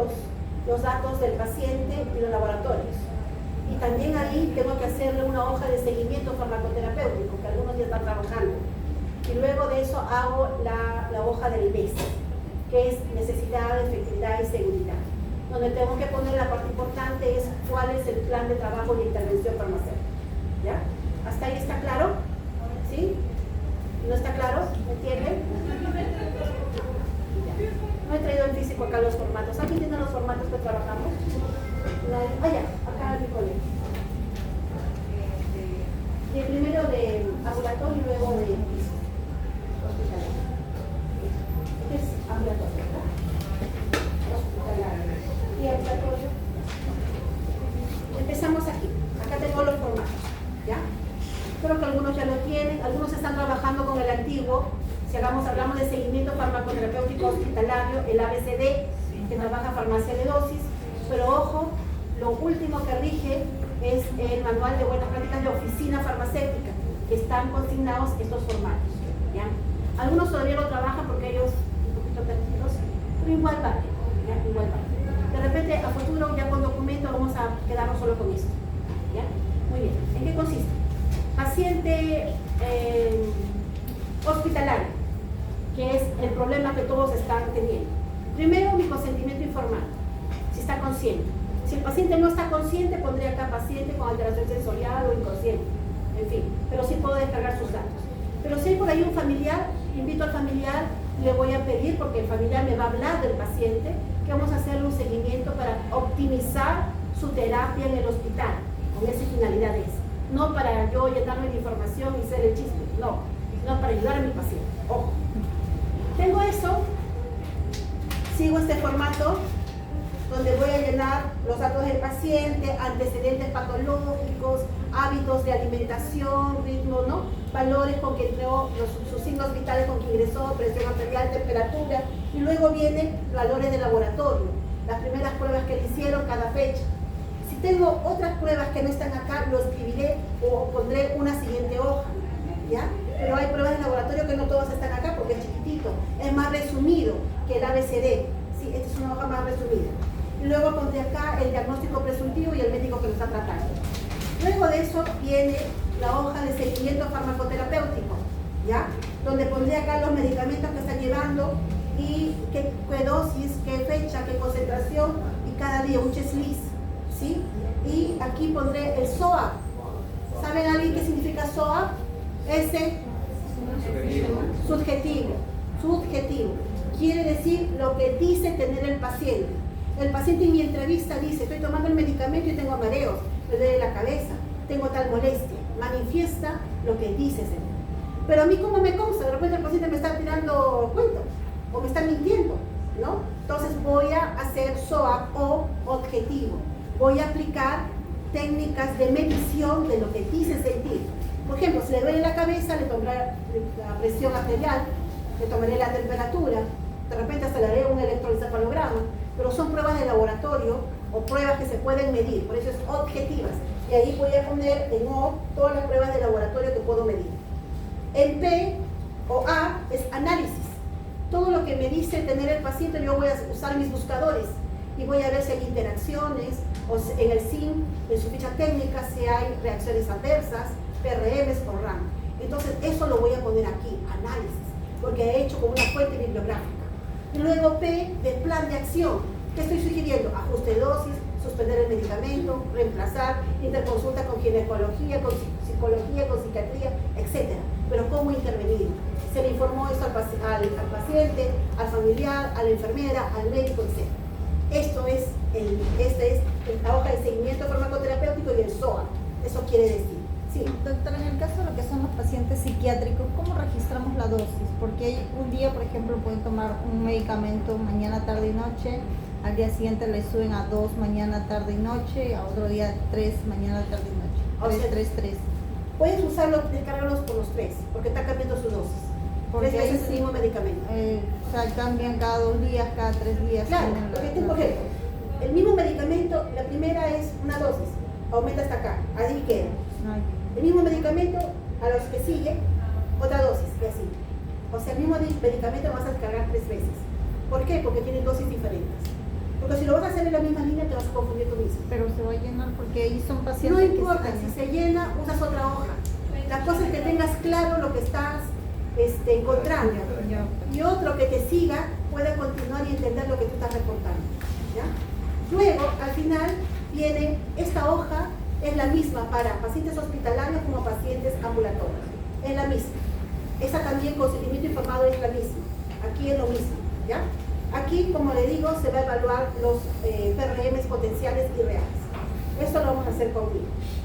los datos del paciente y los laboratorios. Y también ahí tengo que hacerle una hoja de seguimiento farmacoterapéutico, que algunos ya están trabajando. Y luego de eso hago la hoja del MES, que es necesidad, efectividad y seguridad. Donde tengo que poner la parte importante es cuál es el plan de trabajo de intervención farmacéutica. ¿Ya? ¿Hasta ahí está claro? ¿Sí? ¿No está claro? ¿Me entienden? No he traído en físico acá los formatos. ¿Alguien tiene los formatos que trabajamos? Ah, ya, acá mi colega. Y el primero de ambulatorio y luego de hospitalario. Este es ambulatorio, ¿verdad? Hospitalario. Y ambulatorio. Empezamos aquí. Acá tengo los formatos. ¿Ya? Creo que algunos ya lo tienen, algunos están trabajando con el antiguo. Si hablamos de seguimiento farmacoterapéutico hospitalario, el ABCD, que trabaja farmacia de dosis, pero ojo, lo último que rige es el manual de buenas prácticas de oficina farmacéutica, que están consignados estos formatos. ¿Ya? Algunos todavía lo trabajan porque ellos un poquito perdidos, pero igual vale. ¿Ya? Igual vale. De repente, a futuro, ya con documento, vamos a quedarnos solo con esto. ¿Ya? Muy bien. ¿En qué consiste? Paciente hospitalario, que es el problema que todos están teniendo. Primero, mi consentimiento informado, si está consciente. Si el paciente no está consciente, pondré acá paciente con alteración sensorial o inconsciente, en fin, pero sí puedo descargar sus datos. Pero si hay por ahí un familiar, invito al familiar, le voy a pedir, porque el familiar me va a hablar del paciente, que vamos a hacerle un seguimiento para optimizar su terapia en el hospital, con esa finalidad es. No para yo llenarme de información y ser el chisme, no para ayudar a mi paciente. Ojo. Tengo eso, sigo este formato donde voy a llenar los datos del paciente, antecedentes patológicos, hábitos de alimentación, ritmo, ¿no? Valores con que entregó, sus signos vitales con que ingresó, presión arterial, temperatura, y luego vienen valores de laboratorio, las primeras pruebas que le hicieron cada fecha. Si tengo otras pruebas que no están acá, lo escribiré o pondré una siguiente hoja, ¿ya? Pero hay pruebas de laboratorio que no todas están acá porque es chiquitito, es más resumido que el ABCD, ¿sí? Esta es una hoja más resumida. Y luego pondré acá el diagnóstico presuntivo y el médico que lo está tratando. Luego de eso viene la hoja de seguimiento farmacoterapéutico, ¿ya? Donde pondré acá los medicamentos que está llevando y qué dosis, qué fecha, qué concentración y cada día un checklist, ¿sí? Y aquí pondré el SOAP. ¿Saben alguien qué significa SOAP? Subjetivo. Quiere decir lo que dice tener el paciente. El paciente en mi entrevista dice, estoy tomando el medicamento y tengo mareos, me duele la cabeza, tengo tal molestia. Manifiesta lo que dice ese. Pero a mí, ¿cómo me consta? De repente el paciente me está tirando cuentos o me está mintiendo, ¿no? Entonces voy a hacer SOAP o objetivo. Voy a aplicar técnicas de medición de lo que dice sentir. Por ejemplo, si le duele la cabeza, le tomaré la presión arterial, le tomaré la temperatura, de repente hasta le haré un electroencefalograma, pero son pruebas de laboratorio o pruebas que se pueden medir, por eso es objetivas. Y ahí voy a poner en O todas las pruebas de laboratorio que puedo medir. El P o A es análisis. Todo lo que me dice tener el paciente, yo voy a usar mis buscadores. y voy a ver si hay interacciones, o en el SIM, en su ficha técnica, si hay reacciones adversas, PRMs o RAM. Entonces, eso lo voy a poner aquí, análisis, porque he hecho como una fuente bibliográfica. Y luego P, de plan de acción. ¿Qué estoy sugiriendo? Ajuste de dosis, suspender el medicamento, reemplazar, interconsulta con ginecología, con psicología, con psiquiatría, etc. Pero ¿cómo intervenir? Se le informó esto al paciente, al familiar, a la enfermera, al médico, etc. Esta es la hoja de seguimiento farmacoterapéutico y el SOA. Eso quiere decir. Sí. Doctora, en el caso de lo que son los pacientes psiquiátricos, ¿cómo registramos la dosis? Porque un día, por ejemplo, pueden tomar un medicamento mañana, tarde y noche, al día siguiente le suben a 2 mañana, tarde y noche, a otro día 3 mañana, tarde y noche. 3. Puedes usarlo, descargarlos por los 3, porque está cambiando su dosis. Porque 3 veces el mismo medicamento. O sea, cambian cada 2 días, cada 3 días. Claro, porque por ejemplo, el mismo medicamento, la primera es una dosis, aumenta hasta acá, así queda. El mismo medicamento, a los que sigue, otra dosis, y así. O sea, el mismo medicamento lo vas a descargar 3 veces. ¿Por qué? Porque tienen dosis diferentes. Porque si lo vas a hacer en la misma línea, te vas a confundir tú mismo. Pero se va a llenar porque ahí son pacientes. No importa, si se llena, usas otra hoja. La cosa es que tengas claro lo que estás encontrando. Y otro que te siga pueda continuar y entender lo que tú estás reportando. ¿Ya? Luego, al final, viene esta hoja, es la misma para pacientes hospitalarios como pacientes ambulatorios. Es la misma. Esa también, con seguimiento informado, es la misma. Aquí es lo mismo. ¿Ya? Aquí, como le digo, se va a evaluar los PRMs potenciales y reales. Esto lo vamos a hacer conmigo,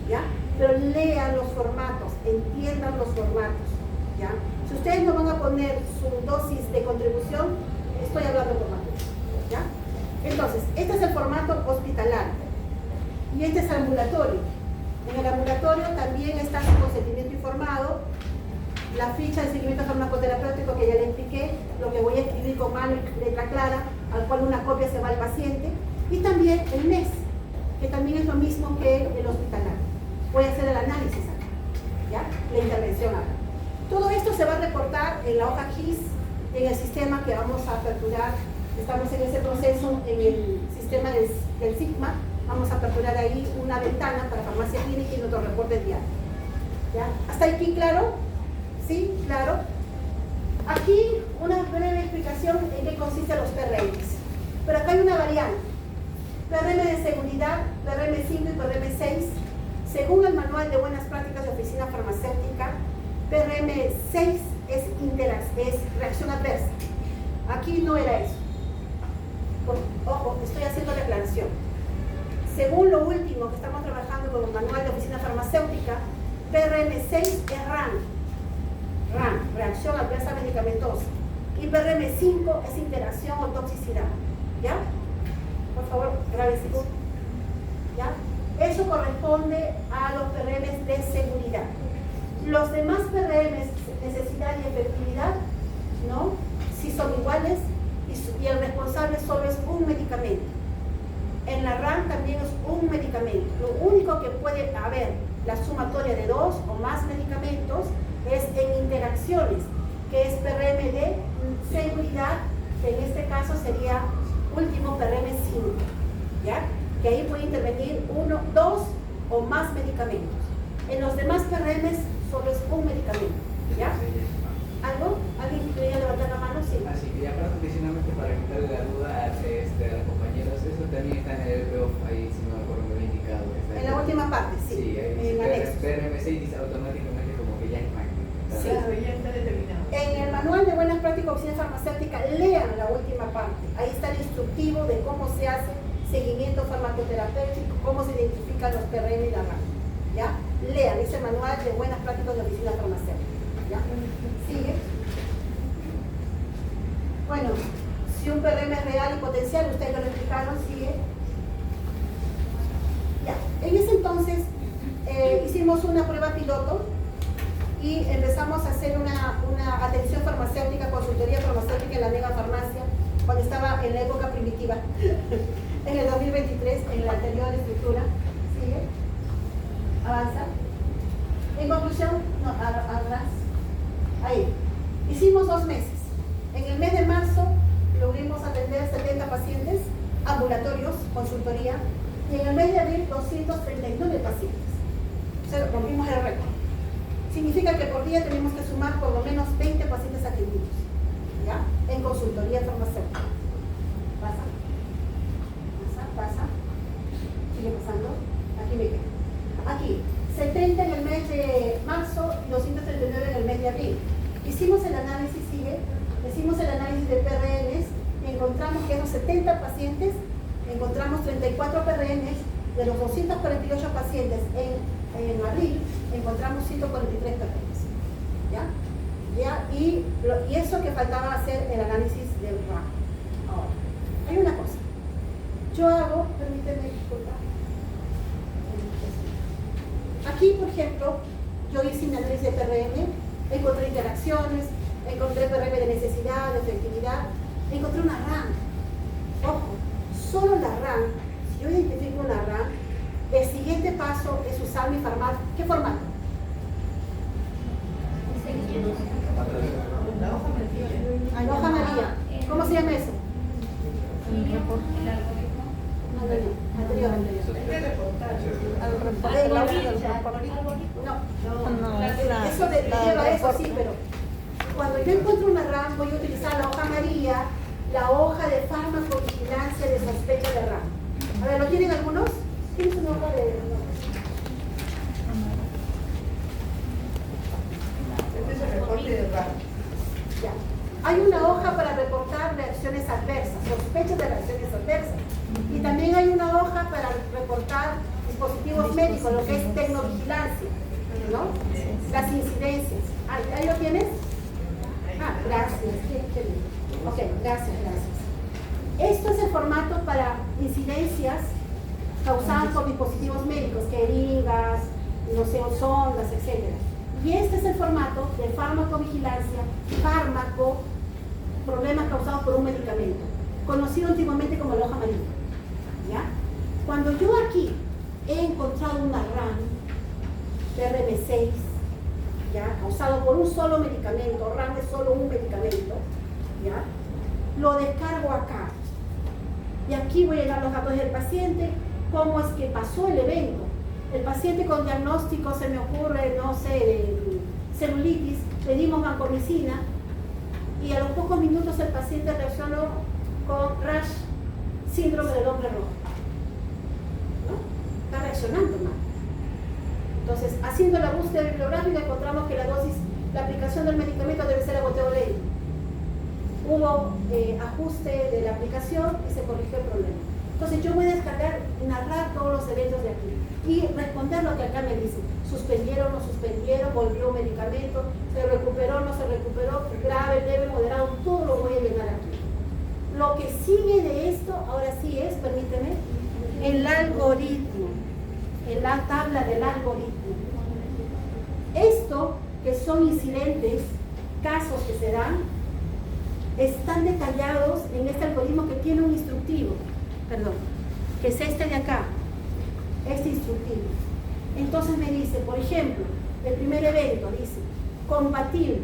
¿ya? Pero lean los formatos, entiendan los formatos, ¿ya? Si ustedes no van a poner su dosis de contribución, estoy hablando por materia, ¿ya? Entonces, este es el formato hospitalario y este es ambulatorio. En el ambulatorio también está su consentimiento informado, la ficha de seguimiento farmacoterapéutico que ya le expliqué, lo que voy a escribir con mano y letra clara, al cual una copia se va al paciente, y también el MES, que también es lo mismo que el hospitalario. Voy a hacer el análisis acá, ¿ya? La intervención acá. Todo esto se va a reportar en la hoja GIS, en el sistema que vamos a aperturar. Estamos en ese proceso, en el sistema del Sigma, vamos a aperturar ahí una ventana para farmacia clínica y nuestro reporte diario. ¿Ya? ¿Hasta aquí claro? ¿Sí? Claro. Aquí una breve explicación en qué consisten los PRMs. Pero acá hay una variante. PRM de seguridad, PRM5 y PRM6. Según el manual de buenas prácticas de oficina farmacéutica, PRM6 es reacción adversa. Aquí no era eso. Ojo, estoy haciendo la aclaración. Según lo último que estamos trabajando con el manual de oficina farmacéutica, PRM6 es RAM, reacción adversa medicamentosa, y PRM5 es interacción o toxicidad. ¿Ya? Por favor, grábense. ¿Ya? Eso corresponde a los PRMs de seguridad. Los demás PRMs, necesidad y efectividad, ¿no? Si son iguales y el responsable solo es un medicamento. En la RAM también es un medicamento. Lo único que puede haber la sumatoria de 2 o más medicamentos es en interacciones, que es PRM de seguridad, que en este caso sería último PRM5, ¿ya? Que ahí puede intervenir 1, 2 o más medicamentos. En los demás PRMs solo es un medicamento, ¿ya? ¿Algo? ¿Alguien quería levantar la mano? Sí. Así que ya profesionalmente para quitarle la duda a los compañeros, eso también está en el EPO, ahí si no me acuerdo me lo he indicado. En la última parte, sí. Sí, ahí en anexo. PRM6 dice automáticamente como que ya es máquina. Sí. Claro, ya está determinado. En el manual de buenas prácticas de oficina farmacéutica, lean la última parte. Ahí está el instructivo de cómo se hace seguimiento farmacoterapéutico, cómo se identifican los PRM y la RAM. ¿Ya? Lean ese manual de buenas prácticas de oficina farmacéutica. ¿Ya? ¿Sigue? Bueno, si un PRM es real y potencial, ustedes ya lo explicaron, sigue. Ya. En ese entonces hicimos una prueba piloto y empezamos a hacer una atención farmacéutica, consultoría farmacéutica en la mega farmacia, cuando estaba en la época primitiva, en el 2023, en la anterior estructura. Sigue. Avanza. En conclusión, no, atrás. Ahí. Hicimos 2 meses. En el mes de marzo logramos atender 70 pacientes ambulatorios, consultoría, y en el mes de abril 239 pacientes. O sea, rompimos el récord. Significa que por día tenemos que sumar por lo menos 20 pacientes atendidos, ¿ya? En consultoría farmacéutica. Pasa. Sigue pasando. Aquí me quedo. Aquí, 70 en el mes de marzo y 239 en el mes de abril. Hicimos el análisis, hicimos el análisis de PRNs y encontramos que esos 70 pacientes, encontramos 34 PRNs, de los 248 pacientes en abril, encontramos 143 PRNs. ¿Ya? Y eso que faltaba hacer el análisis del RAM. Ahora, hay una cosa. Yo hago, permíteme disculpar. Aquí, por ejemplo, yo hice un análisis de PRN, encontré interacciones, encontré PRM de necesidad, de efectividad, encontré una RAM. Ojo, solo la RAM, si yo identifico una RAM, el siguiente paso es usar mi formato. ¿Qué formato? La hoja María. ¿Cómo se llama eso? Anterior. No, eso lleva a eso, sí, pero cuando yo encuentro una RAM voy a utilizar la hoja María, la hoja de farmacovigilancia de sospecha de RAM. A ver, ¿lo tienen algunos? ¿Tienes una hoja de...? Este es el reporte de RAM. Ya. Hay una hoja para reportar reacciones adversas, sospechas de reacciones adversas. Y también hay una hoja para reportar dispositivos médicos, lo que es tecnovigilancia, ¿no? Las incidencias. ¿Ahí lo tienes? Gracias. Qué bien. Ok, gracias. Esto es el formato para incidencias causadas por dispositivos médicos, jeringas, no sé, sondas, etc. Y este es el formato de farmacovigilancia, fármaco, problemas causados por un medicamento, conocido antiguamente como la hoja amarilla. ¿Ya? Cuando yo aquí he encontrado una RAM PRM6, ¿ya? Causado por un solo medicamento, RAM es solo un medicamento, ¿ya? Lo descargo acá. Y aquí voy a llenar los datos del paciente, cómo es que pasó el evento. El paciente con diagnóstico, se me ocurre, no sé, de celulitis, le dimos vancomicina y a los pocos minutos el paciente reaccionó con rash, síndrome del hombre rojo. ¿No? Está reaccionando mal. Entonces, haciendo la búsqueda bibliográfica encontramos que la aplicación del medicamento debe ser a goteo ley. Hubo ajuste de la aplicación y se corrigió el problema. Entonces yo voy a descargar, narrar todos los eventos de aquí y responder lo que acá me dice. Suspendieron, no suspendieron, volvió un medicamento, se recuperó, no se recuperó, grave, leve, moderado, todo lo voy a llenar aquí. Lo que sigue de esto, ahora sí es, permíteme, el algoritmo, en la tabla del algoritmo. Esto, que son incidentes, casos que se dan, están detallados en este algoritmo que tiene un instructivo. Que es este de acá, este instructivo. Entonces me dice, por ejemplo, el primer evento dice compatible.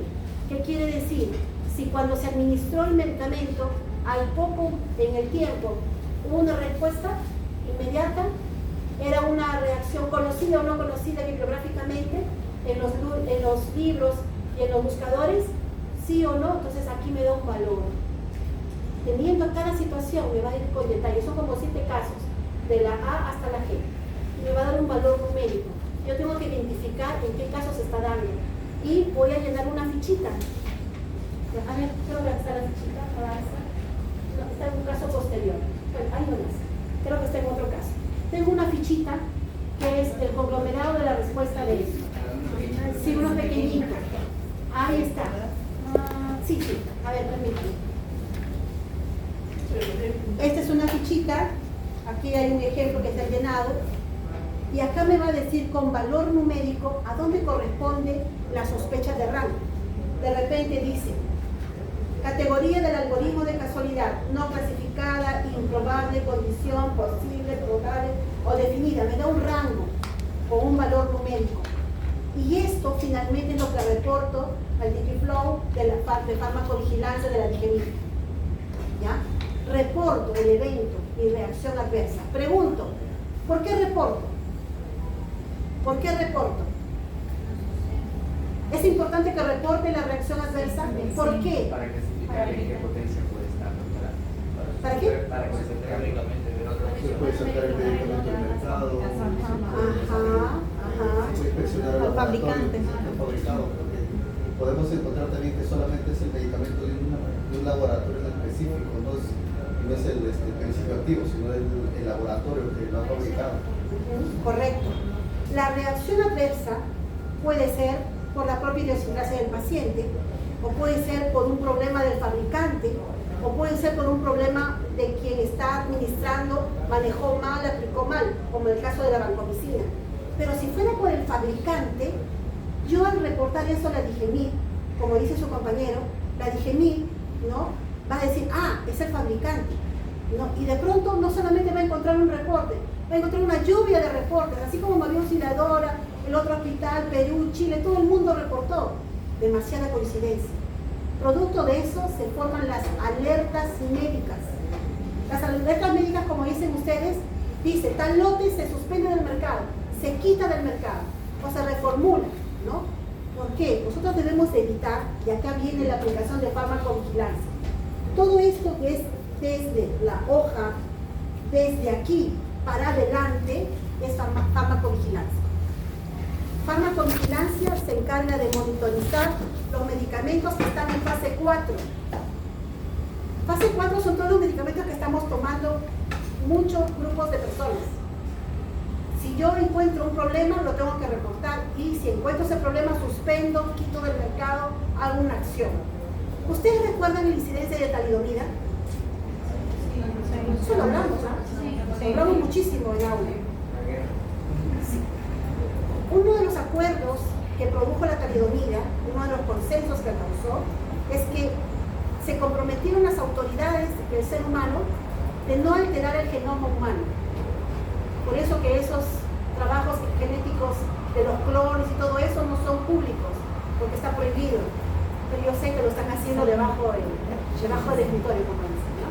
¿Qué quiere decir? Si cuando se administró el medicamento, al poco en el tiempo, hubo una respuesta inmediata, era una reacción conocida o no conocida bibliográficamente en los libros y en los buscadores, sí o no, entonces aquí me da un valor. Teniendo cada situación, me va a ir con detalle. Son como 7 casos, de la A hasta la G. Y me va a dar un valor numérico. Yo tengo que identificar en qué caso se está dando. Y voy a llenar una fichita. A ver, creo que está la fichita. No, está en un caso posterior. Bueno, ahí no más. Creo que está en otro caso. Tengo una fichita que es el conglomerado de la respuesta de esto. Sí, uno pequeñito. Ahí está. Sí. A ver, permítame. Esta es una fichita, aquí hay un ejemplo que está llenado y acá me va a decir con valor numérico a dónde corresponde la sospecha de rango. De repente dice, categoría del algoritmo de casualidad, no clasificada, improbable, condición, posible, probable o definida. Me da un rango con un valor numérico. Y esto finalmente es lo que reporto al DigiFlow de la farmacovigilancia de la DGMI. ¿Ya? Reporto el evento y reacción adversa. Pregunto, ¿por qué reporto? ¿Por qué reporto? ¿Es importante que reporte la reacción adversa? ¿Por qué? Para clasificar en qué potencia puede estar preparado. ¿Para qué? Para que se teóricamente de otra Se puede sacar el medicamento del mercado, se puede inspeccionar Al fabricante. al fabricado, porque podemos encontrar también que solamente es el medicamento de un laboratorio en específico, no es el principio activo, sino el laboratorio que lo ha fabricado. Correcto. La reacción adversa puede ser por la propia idiosincrasia del paciente, o puede ser por un problema del fabricante, o puede ser por un problema de quien está administrando, manejó mal, aplicó mal, como en el caso de la vancomicina. Pero si fuera por el fabricante, yo al reportar eso a la DIGEMIR, como dice su compañero, la DIGEMIR, ¿no?, va a decir, es el fabricante, ¿no? Y de pronto no solamente va a encontrar un reporte, va a encontrar una lluvia de reportes, así como María Auxiliadora, el otro hospital, Perú, Chile, todo el mundo reportó. Demasiada coincidencia. Producto de eso se forman las alertas médicas. Las alertas médicas, como dicen ustedes, dice, tal lote se suspende del mercado, se quita del mercado o se reformula, ¿no? ¿Por qué? Nosotros debemos evitar, y acá viene la aplicación de farmacovigilancia. Todo esto que es desde la hoja, desde aquí para adelante, es farmacovigilancia. Farmacovigilancia se encarga de monitorizar los medicamentos que están en fase 4. Fase 4 son todos los medicamentos que estamos tomando muchos grupos de personas. Si yo encuentro un problema, lo tengo que reportar, y si encuentro ese problema, suspendo, quito del mercado, hago una acción. ¿Ustedes recuerdan la incidencia de talidomida? Eso lo hablamos, ¿no? Hablamos muchísimo en aula. Uno de los acuerdos que produjo la talidomida, uno de los consensos que causó, es que se comprometieron las autoridades del ser humano de no alterar el genoma humano. Por eso que esos trabajos genéticos de los clones y todo eso no son públicos, porque está prohibido. Pero yo sé que lo están haciendo debajo del escritorio, como dicen, ¿no?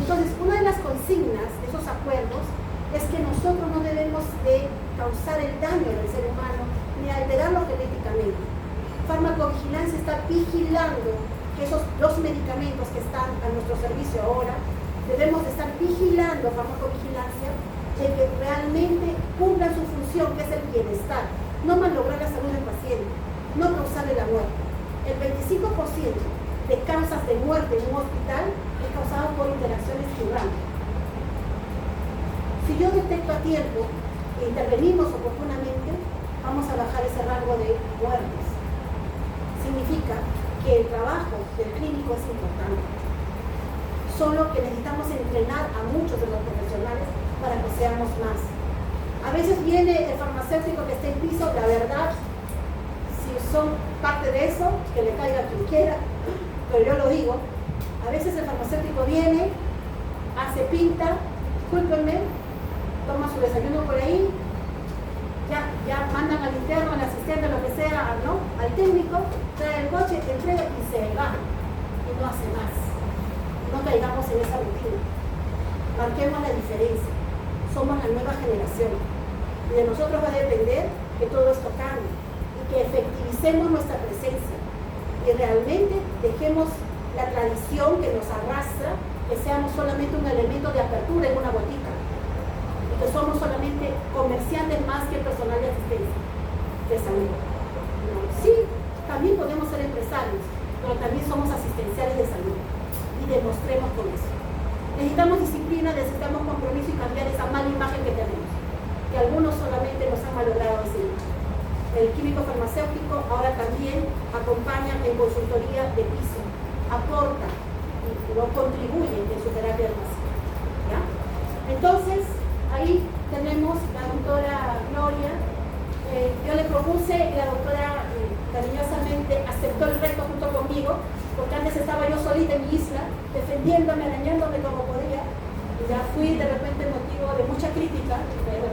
Entonces, una de las consignas de esos acuerdos es que nosotros no debemos de causar el daño del ser humano ni alterarlo genéticamente. Farmacovigilancia está vigilando que los medicamentos que están a nuestro servicio ahora, debemos de estar vigilando farmacovigilancia de que realmente cumplan su función, que es el bienestar, no malograr la salud del paciente, no causarle la muerte. El 25% de causas de muerte en un hospital es causado por interacciones quirúrgicas. Si yo detecto a tiempo e intervenimos oportunamente, vamos a bajar ese rango de muertes. Significa que el trabajo del clínico es importante. Solo que necesitamos entrenar a muchos de los profesionales para que seamos más. A veces viene el farmacéutico que está en piso, la verdad, si son parte de eso, que le caiga a quien quiera, pero yo lo digo, a veces el farmacéutico viene, hace pinta, discúlpenme, toma su desayuno por ahí, ya mandan al interno, al asistente, lo que sea, ¿no?, al técnico, trae el coche, entrega y se va, y no hace más. No caigamos en esa rutina. Marquemos la diferencia. Somos la nueva generación. Y de nosotros va a depender que todo esto cambie y que efectivicemos nuestra presencia. Y realmente dejemos la tradición que nos arrastra, que seamos solamente un elemento de apertura en una botica. Que somos solamente comerciantes más que personal de asistencia de salud. ¿No? Sí, también podemos ser empresarios, pero también somos asistenciales de salud, y demostremos con eso. Necesitamos disciplina, necesitamos compromiso y cambiar esa mala imagen que tenemos, que algunos solamente nos han malogrado esa imagen. El químico farmacéutico ahora también acompaña en consultoría de piso, aporta y lo contribuye en su terapia de paciente. ¿Ya? Entonces, ahí tenemos la doctora Gloria. Yo le propuse y la doctora cariñosamente aceptó el reto junto conmigo, porque antes estaba yo solita en mi isla, defendiéndome, arañándome como podía, y ya fui de repente motivo de mucha crítica, pero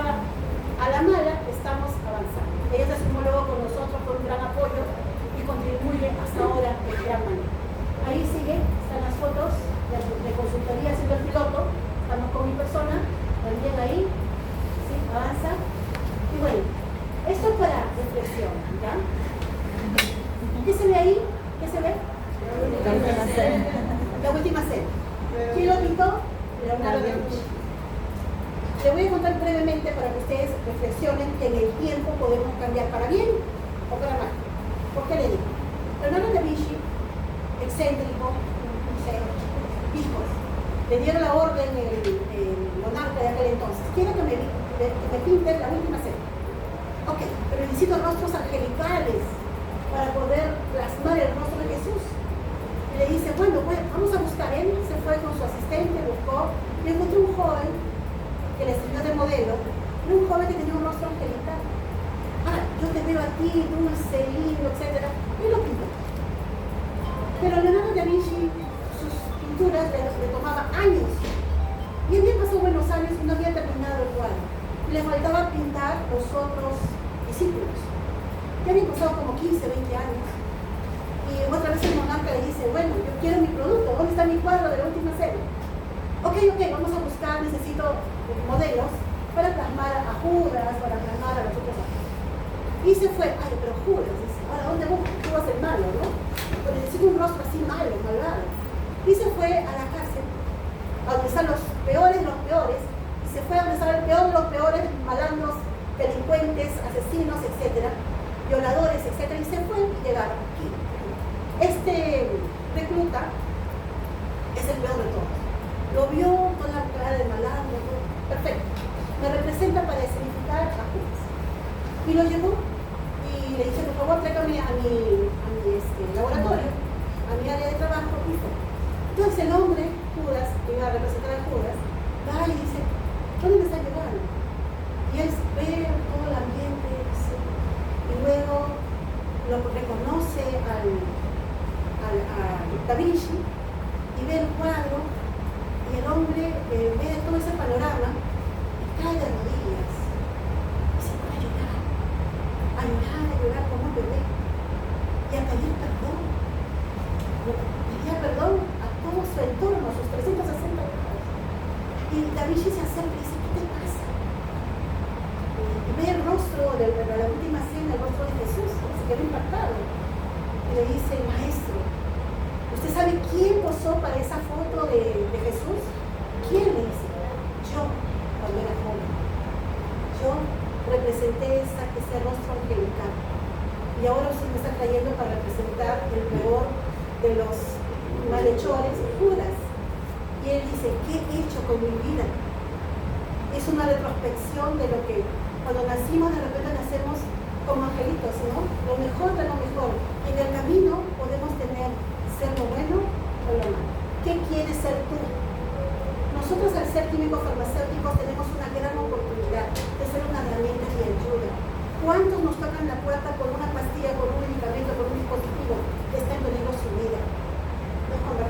a la mala estamos avanzando. Ella se sumó luego con nosotros con un gran apoyo y contribuye hasta ahora en gran manera. Ahí sigue, están las fotos. de consultoría haciendo el piloto, estamos con mi persona, también ahí, ¿sí? Avanza. Y bueno, esto es para reflexión, ¿ya? ¿Qué se ve ahí? ¿Qué se ve? La última cena. ¿Quién lo pintó? Leonardo da Vinci. Le voy a contar brevemente para que ustedes reflexionen que en el tiempo podemos cambiar para bien o para mal. ¿Por qué le digo? Leonardo da Vinci, excéntrico, dijo, le dieron la orden el monarca de aquel entonces, quiero que me pinten la última cena. Ok, pero necesito rostros angelicales para poder plasmar el rostro de Jesús. Y le dice, bueno, vamos a buscar. Él se fue con su asistente, buscó, y encontró un joven que le sirvió de modelo, era un joven que tenía un rostro angelical. Ah, yo te veo a ti, dulce, lindo, etc. Y lo pintó. Pero Leonardo da Vinci, sus pinturas le tomaban años. Y había pasado buenos años y no había terminado el cuadro. Y le faltaba pintar los otros discípulos. Ya habían pasado como 15, 20 años. Y otra vez el monarca le dice, bueno, yo quiero mi producto, ¿dónde está mi cuadro de la última serie? Ok, vamos a buscar, necesito modelos para plasmar a Judas, para plasmar a los otros. Y se fue, ay, pero Judas, dice, ahora ¿dónde busco? Tú vas el malo, ¿no? Pero necesito un rostro así malo, malvado. Y se fue a la cárcel, a donde están los peores, y se fue a donde están el peor de los peores, malandros, delincuentes, asesinos, etcétera, violadores, etcétera, y se fue y llegaron aquí. Este recluta es el peor de todos. Lo vio con la cara de malandro, perfecto. Me representa para significar a Judas. Y lo llevó y le dice, por favor, tráigame a mi laboratorio, a mi área de trabajo, y fue. Entonces el hombre, Judas, que iba a representar a Judas, va y dice, ¿dónde me está llevando? Y él ve todo el ambiente, y luego lo reconoce a Da Vinci y ve el cuadro, y el hombre ve todo ese panorama y cae de rodillas y se pone a llorar como un bebé y a pedir perdón. Pedía perdón a todo su entorno, a sus 360 grados. Y Da Vinci se acerca y dice, ¿qué te pasa? Y ve el rostro de la última cena, el rostro de Jesús, se quedó impactado. Y le dice, maestro, ¿usted sabe quién posó para esa foto de Jesús? ¿Quién? Le dice, yo, cuando era joven. Yo representé ese rostro angelical. Y ahora usted me está trayendo para representar el peor de los malhechores, Judas. Y él dice, ¿qué he hecho con mi vida? Es una retrospección de lo que cuando nacimos de repente nacemos como angelitos, ¿no? Lo mejor de lo mejor. En el camino podemos ser lo bueno o lo malo. ¿Qué quieres ser tú? Nosotros al ser químicos farmacéuticos tenemos una gran oportunidad de ser una herramienta de ayuda. ¿Cuántos nos tocan la puerta por una pastilla, por un medicamento, por un dispositivo que está en peligro su vida?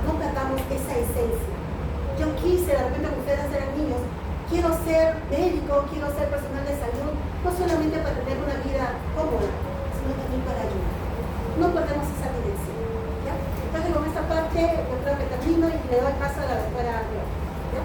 No tratamos esa esencia. Yo quise, de repente cuando ustedes eran niños, quiero ser médico, quiero ser personal de salud, no solamente para tener una vida cómoda, sino también para ayudar. No perdemos esa dirección. ¿Ya? Entonces con esta parte yo creo que termino y le doy paso a la doctora Gloria. ¿Ya?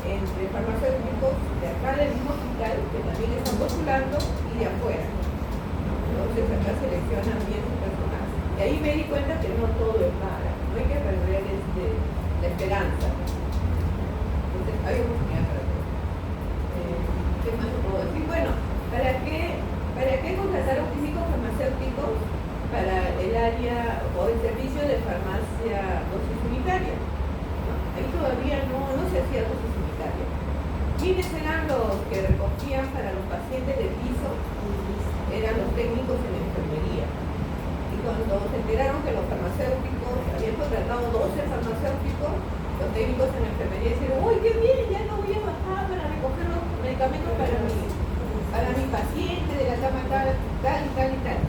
entre farmacéuticos de acá del mismo hospital, que también están postulando, y de afuera. Entonces acá seleccionan bien sus personajes. Y ahí me di cuenta que no todo es malo, no hay que perder la esperanza. Entonces hay oportunidad para todo. ¿Qué más puedo decir? Bueno, ¿para qué contratar a un físico farmacéutico para el área o el servicio de farmacia dosis unitaria? ¿No? Ahí todavía no se hacía dosis unitaria. ¿Quiénes eran los que recogían para los pacientes de piso? Eran los técnicos en enfermería. Y cuando se enteraron que los farmacéuticos habían contratado 12 farmacéuticos, los técnicos en enfermería dijeron: ¡uy, qué bien! Ya no voy a bajar para recoger los medicamentos para mi paciente de la cama tal y tal.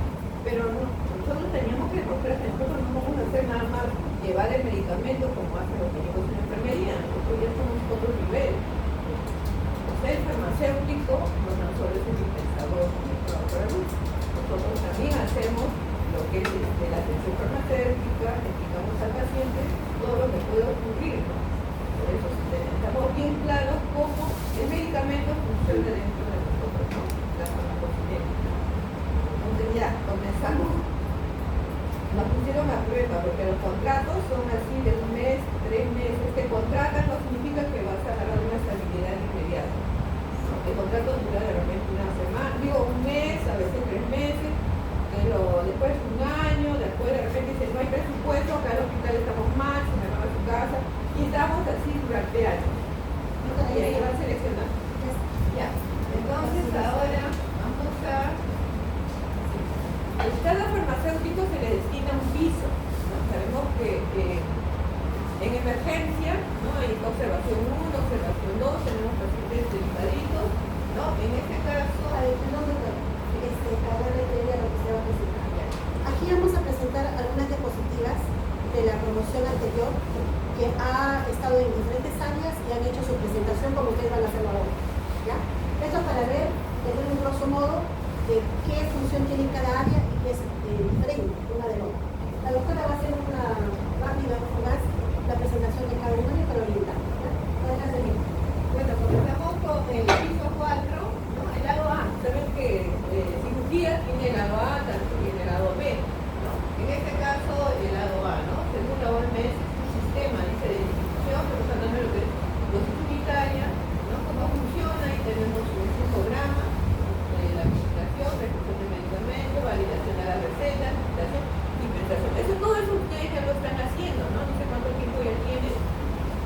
Pero no, nosotros teníamos que recoger, nosotros no vamos a hacer nada más llevar el medicamento como hacen los técnicos en enfermería. Nosotros ya somos otro nivel. O sea, el farmacéutico no tan solo es un dispensador, nosotros también hacemos lo que es la atención farmacéutica, explicamos al paciente todo lo que puede ocurrir, ¿no? Por eso estamos bien claros cómo el medicamento funciona dentro de nosotros, ¿no? La farmacocinética. Entonces ya comenzamos, nos pusieron a prueba porque los contratos son así de 1 mes, 3 meses. Te contratan no significa que vas a agarrar una estabilidad inmediata. El contrato dura de repente una semana, un mes, a veces 3 meses, pero después 1 año, después de repente dicen: no hay presupuesto, acá al hospital estamos mal, se me van a su casa, y estamos así durante años. Y ahí van seleccionando. Ya. Entonces ahora vamos a... Cada farmacéutico se le destina un piso, ¿no? Sabemos que en emergencia, ¿no? Hay observación 1, observación 2, tenemos pacientes delicaditos, ¿no? En este caso... Aquí vamos a presentar algunas diapositivas de la promoción anterior que ha estado en diferentes áreas y han hecho su presentación como ustedes van a hacerlo ahora. ¿Ya? Esto para ver, tener un grosso modo de qué función tiene cada área y qué es diferente una de la otra. La doctora va a hacer una rápida, más la presentación de cada una y para orientar. Adelante, bien. Bueno, comenzamos con el piso 4, ¿no? El lado A. Saben que cirugía tiene el lado A y el lado B, ¿no? En este caso, el lado A, ¿no? Según la OMS, un sistema, dice, de distribución, pero están dando lo que es dosis unitaria, ¿no? Cómo funciona, y tenemos un programa, la administración, recepción de medicamentos, validación de las recetas, dispensación. Todo eso ustedes ya lo están haciendo, ¿no? No sé cuánto tiempo ya tienen,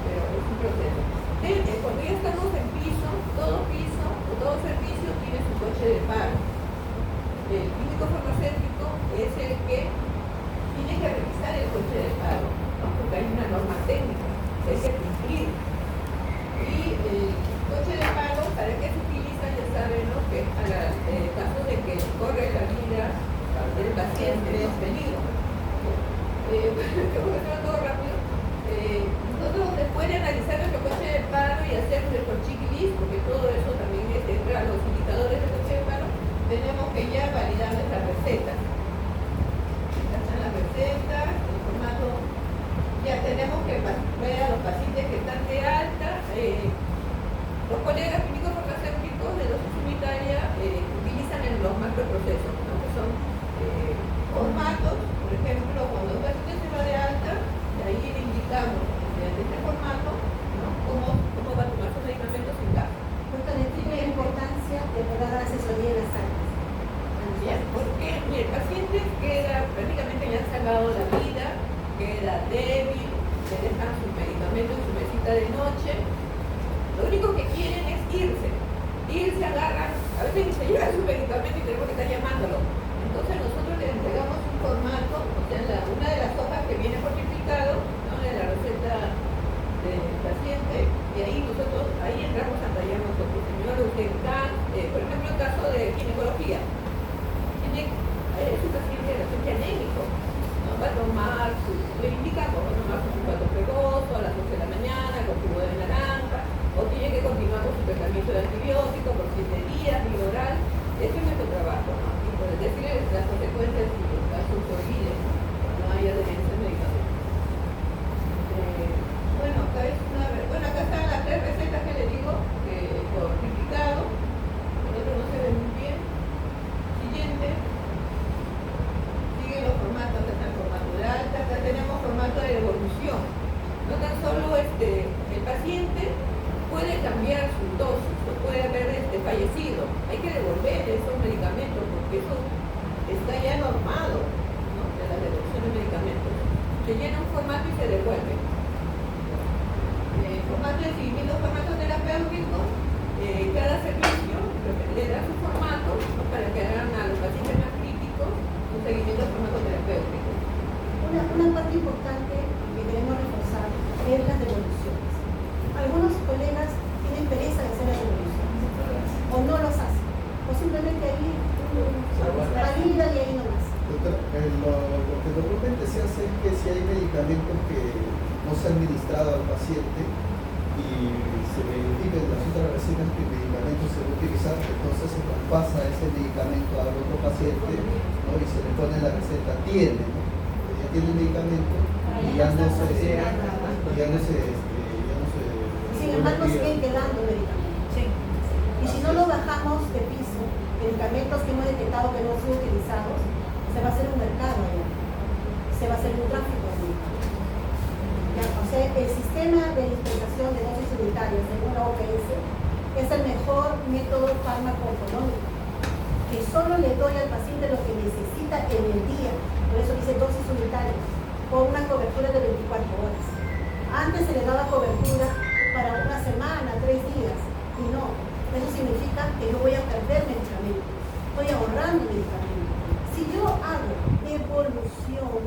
pero es un proceso. Cuando ya estamos en piso, todo servicio tiene su coche de pago. El clínico farmacéutico es el que tiene que revisar el coche de pago, ¿no? Porque hay una norma técnica, es el que cumplir. Y el coche de pago, ¿para qué se utiliza? Ya saben, ¿no? Que en caso de que corre la vida del paciente en peligro. Todo rápido. Nosotros, después de analizar nuestro coche de paro y hacer nuestro checklist, porque todo eso también entra a los indicadores del coche de paro, tenemos que ya validar nuestras recetas. Ya están las recetas, el formato. Ya tenemos que ver a los pacientes que están de alta. Los colegas clínicos farmacéuticos de dosis unitaria utilizan los macroprocesos, ¿no? Que son formatos. Por ejemplo, cuando un paciente se va de alta, de ahí le indicamos mediante este formato, ¿no? cómo va a tomar sus medicamentos en casa. Doctor, explique la importancia de poder dar asesoría en las áreas. Porque el paciente queda, prácticamente le han salvado la vida, queda débil, le dejan sus medicamentos en su mesita de noche. Lo único que quieren es irse, agarran, a veces ni se lleva su medicamento y tenemos que estar llamándolo. Entonces nosotros le entregamos un formato, o sea, una de las hojas que viene fortificado, ¿no? De la receta del paciente, y ahí entramos a tallar nosotros. Señor, usted está, por ejemplo, el caso de ginecología. Es un paciente de repente anémico, ¿no? Va a tomar le indicamos, va a tomar su sulfato fregoso a las 12 de la mañana con jugo de naranja, o tiene que continuar con su tratamiento de antibiótico por 7 días, vía oral. medicamentos que no se han administrado al paciente y se verifica en las otras recetas que el medicamento se va a utilizar, entonces se pasa ese medicamento al otro paciente, ¿no? Y se le pone la receta, tiene, ¿no? Ya tiene el medicamento y ya no se sin embargo siguen quedando medicamentos. Sí. Y si no lo bajamos de piso, medicamentos que hemos detectado que no son utilizados, se va a hacer un mercado allá. Se va a hacer un tráfico de medicamentos. Ya, o sea, el sistema de dispensación de dosis unitarias según la OPS es el mejor método farmacoeconómico, que solo le doy al paciente lo que necesita en el día. Por eso dice dosis unitarias, con una cobertura de 24 horas. Antes se le daba cobertura para una semana, 3 días, y no. Eso significa que no voy a perder medicamento, estoy ahorrando medicamento. Si yo hago evolución,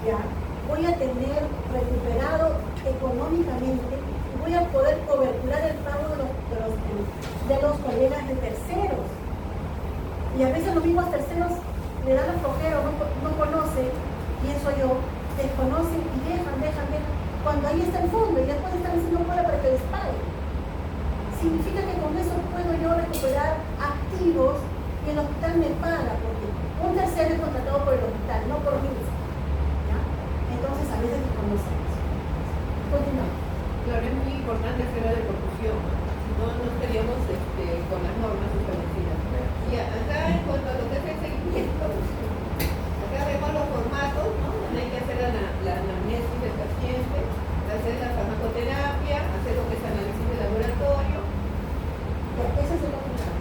ya, voy a tener recuperado económicamente, voy a poder coberturar el pago de los colegas de terceros. Y a veces los mismos terceros le dan la flojera, no conocen, pienso yo, desconocen y dejan. Cuando ahí está el fondo y después están haciendo cola para que les pague. Significa que con eso puedo yo recuperar activos y el hospital me paga, porque un tercero es contratado por el hospital, no por mí. ¿Ya? Entonces a veces desconocemos. Continuamos. Claro, es muy importante hacer la devolución, si no, no estaríamos con las normas establecidas. Y acá, en cuanto a lo que es el seguimiento, acá vemos los formatos, ¿no? Donde hay que hacer la anamnesis del paciente, hacer la farmacoterapia, hacer lo que es análisis de laboratorio. Ya, ese es el hospital.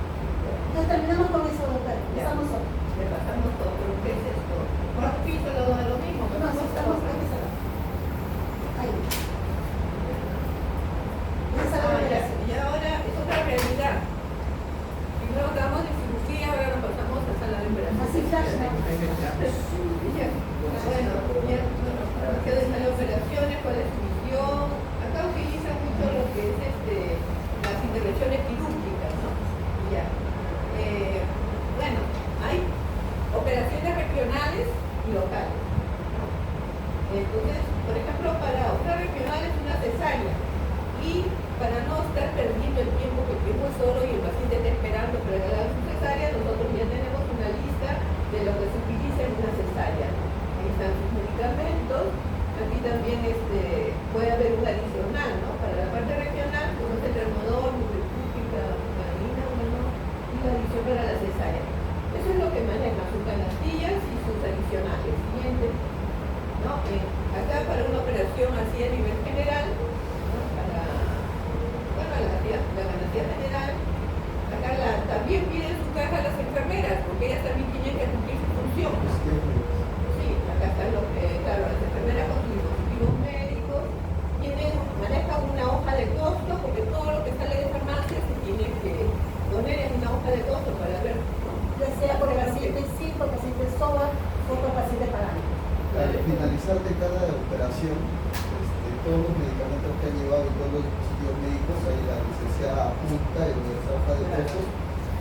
Entonces terminamos con eso, doctor. Empezamos hoy. Le pasamos todo, pero ¿qué es esto? Por piso lo mismo, No, pero sí, estamos ahí. Esa es la ya. operación. Y ahora es otra realidad. Primero acabamos de cirugía, ahora nos pasamos a sala de operación. Así flash, ¿no? Bueno, ¿qué de sala de operaciones? ¿Cuál es su misión? Acá utiliza mucho lo que es las intervenciones quirúrgicas, ¿no? Ya. Bueno, hay operaciones regionales y locales. Entonces, por ejemplo, para otra regional es una cesárea. Y para no estar perdiendo el tiempo que el tiempo es oro y el paciente está esperando para llegar a su cesárea, nosotros ya tenemos una lista de lo que se utiliza en una cesárea. Ahí están sus medicamentos. Aquí también puede haber un adicional, ¿no? Para la parte regional, como es el Termodor, Nutricútica, Marina, ¿no? Y la adición para la cesárea. Eso es lo que maneja sus canastillas y sus adicionales. Siguiente, ¿no? Acá para una operación así a nivel general, ¿no? Para, bueno, la garantía general, acá también piden su caja a las enfermeras, porque ellas también tienen que cumplir su función. Sí, acá están claro, las enfermeras con sus dispositivos médicos, manejan una hoja de costo, porque todo lo que sale de farmacia se tiene que poner en una hoja de costo para ver, ¿no? Ya sea por el paciente sí, por el paciente SOA o por el paciente parano. Al finalizar de cada operación, todos los medicamentos que han llevado y todos los dispositivos médicos, ahí la licenciada apunta en esa hoja de costos,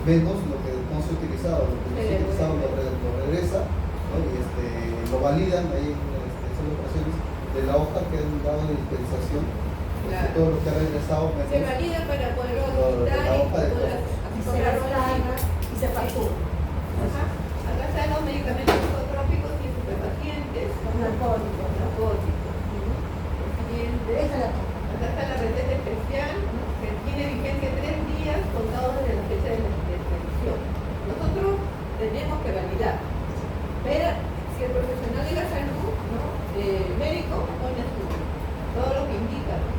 menos lo que no se ha utilizado, lo que no se ha utilizado lo regresa, ¿no? Y lo validan ahí en esas operaciones de la hoja que han dado de dispensación, Claro. todo lo que ha regresado menos Se valida para poder la auditar y hoja de poder costos. Y se descarga y se factura. Ajá. Acá están los medicamentos psicotrópicos y estupefacientes, Narcóticos. narcóticos. El siguiente. Esa es la Acá está la receta especial, ¿no? Que tiene vigencia 3 días contados desde la fecha de la expedición. Nosotros tenemos que validar, pero si el profesional de la salud, ¿no? El médico, pone todo lo que indica, ¿no?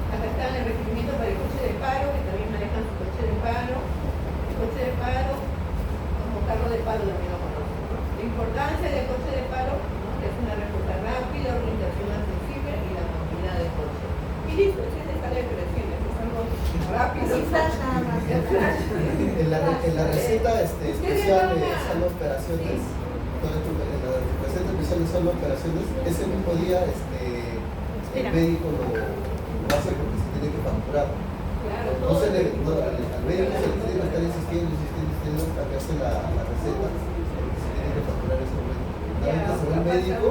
Acá está el requerimiento para el coche de paro, que también manejan su coche de paro. El coche de paro, como carro de paro también lo conocen, ¿no? La importancia del coche de paro, ¿no? Que es una respuesta rápida, orientación accesible y la movilidad del coche. Y listo, esa es la operaciones, es algo rápido. Así flash nada más. En la receta especial de salud operaciones, en la receta especial de salud operaciones, ese mismo día el médico lo hace porque se tiene que facturar. Claro, No se le, al médico se le tiene que estar insistiendo hasta que hace la receta, porque se tiene que facturar ese momento. Una vez que se va el médico,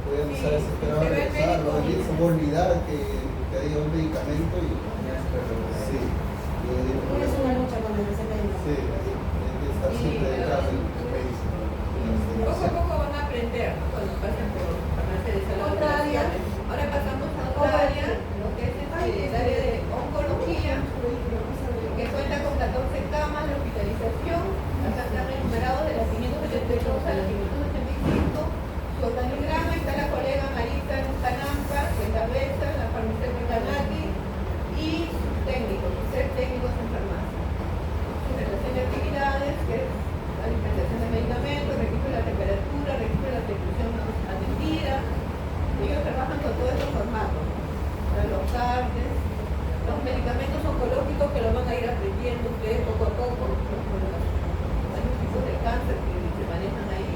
voy a empezar a esperar a se ve el regresar, médico. ¿no? Y se va a olvidar que haya un medicamento y sí. Yo digo, Es una lucha con el receta de sí, hay que estar siempre detrás del médico. Poco a poco van a aprender, ¿no? Cuando pasen por farmacia de salud. Otra área. Ahora pasamos a otra área, lo que es el área de oncología, que cuenta con 14 camas de hospitalización. Acá están enumerados de las 572 a las 585. Su organigrama está la colega Marita Canampa, que encabeza la farmacéutica Nati, y sus técnicos, sus 3 técnicos en farmacia. Su relación de actividades, que es la dispensación de medicamentos, registro de la temperatura, registro de la prescripción atendida. Ellos trabajan con todos estos formatos, ¿no? Para los carnes, los medicamentos oncológicos que lo van a ir aprendiendo ustedes poco a poco, ¿no? Con los varios tipos de cáncer que se manejan ahí.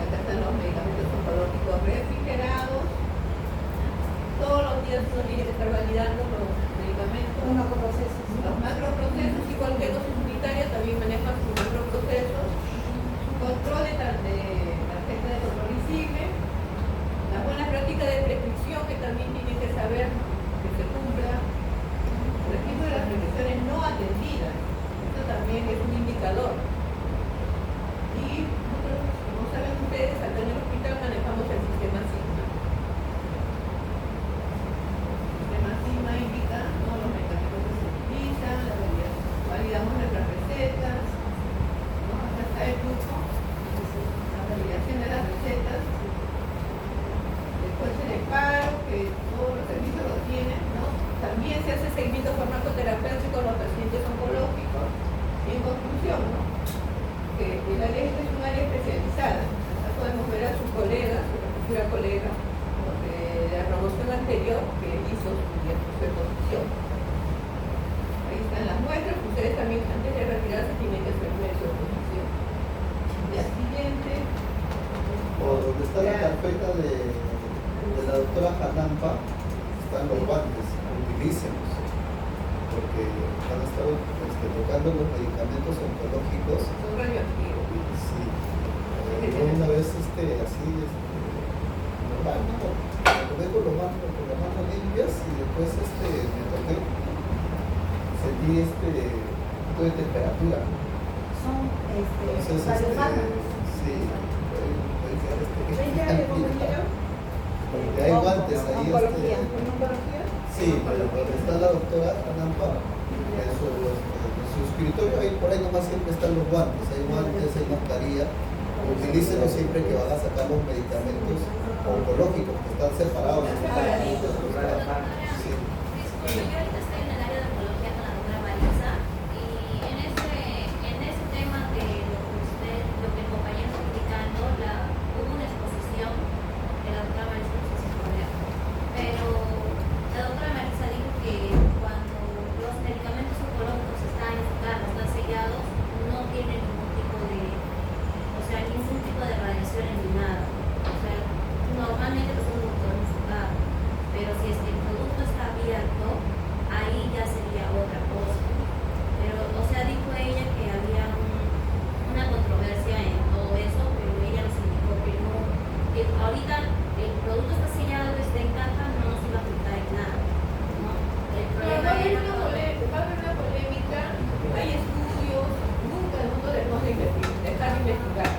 Acá están los medicamentos oncológicos refrigerados. Todos los días uno tiene que estar validando los medicamentos. Los macroprocesos. Los macroprocesos, igual que los unitarios, también manejan sus macroprocesos. Control de tarjeta de control visible. La buena práctica de prescripción, que también tienen que saber que se cumpla. El registro de las prescripciones no atendidas. Esto también es un indicador. Y nosotros, como saben ustedes, acá en el hospital manejamos el sistema SIGMA. El sistema SIGMA indica, ¿no?, los medicamentos que se utilizan, validamos nuestras recetas, ¿no? Acá está el flujo, la validación de las recetas. Después el paro, que todos los servicios lo tienen, ¿no? También se hace seguimiento farmacoterapéutico a los pacientes oncológicos. Y en conclusión, ¿no?, que el área es un área especializada. Acá podemos ver a sus colegas, su profesora colega, ¿no?, de la promoción anterior que hizo su exposición. Ahí están las muestras. Ustedes también, antes de retirarse, tienen que hacer una exposición. La siguiente. O donde está la carpeta de la doctora Canampa, están los guantes, utilícenlos, porque han estado tocando los medicamentos oncológicos. Son radioactivos. Sí. Yo una vez así, normal, ¿no? Me tomé con las manos limpias y después me toqué, sentí un poco de temperatura. Son Entonces, radiofármacos. sí, puede quedar ¿Ella, compañero? porque hay guantes ahí. Oncología. ¿Con oncología? Sí, pero donde está la doctora Canampa, en su escritorio, ahí por ahí nomás siempre están los guantes, hay mascarilla. Utilícenlo siempre que van a sacar los medicamentos oncológicos, que están separados. Separaditos. Sí. Disculpe, yo ahorita estoy en el área de oncología con la doctora Marisa y en ese tema de lo que el compañero está indicando, hubo una exposición de la doctora Marisa, no sé si es correcto, pero la doctora Marisa dijo que cuando los medicamentos oncológicos están enfocados, están sellados, no tienen ningún tipo de radiaciones ni nada. O sea, normalmente los podemos enfocar, pero si es que el producto está abierto, ahí ya sería otra cosa. Pero, o sea, dijo ella que había una controversia en todo eso, pero ella nos indicó que no, que ahorita el producto está sellado, está en caja, no nos iba a afectar en nada, ¿no? El Pero problema va a haber era una polémica, hay estudios, nunca el mundo debemos de dejar de investigar.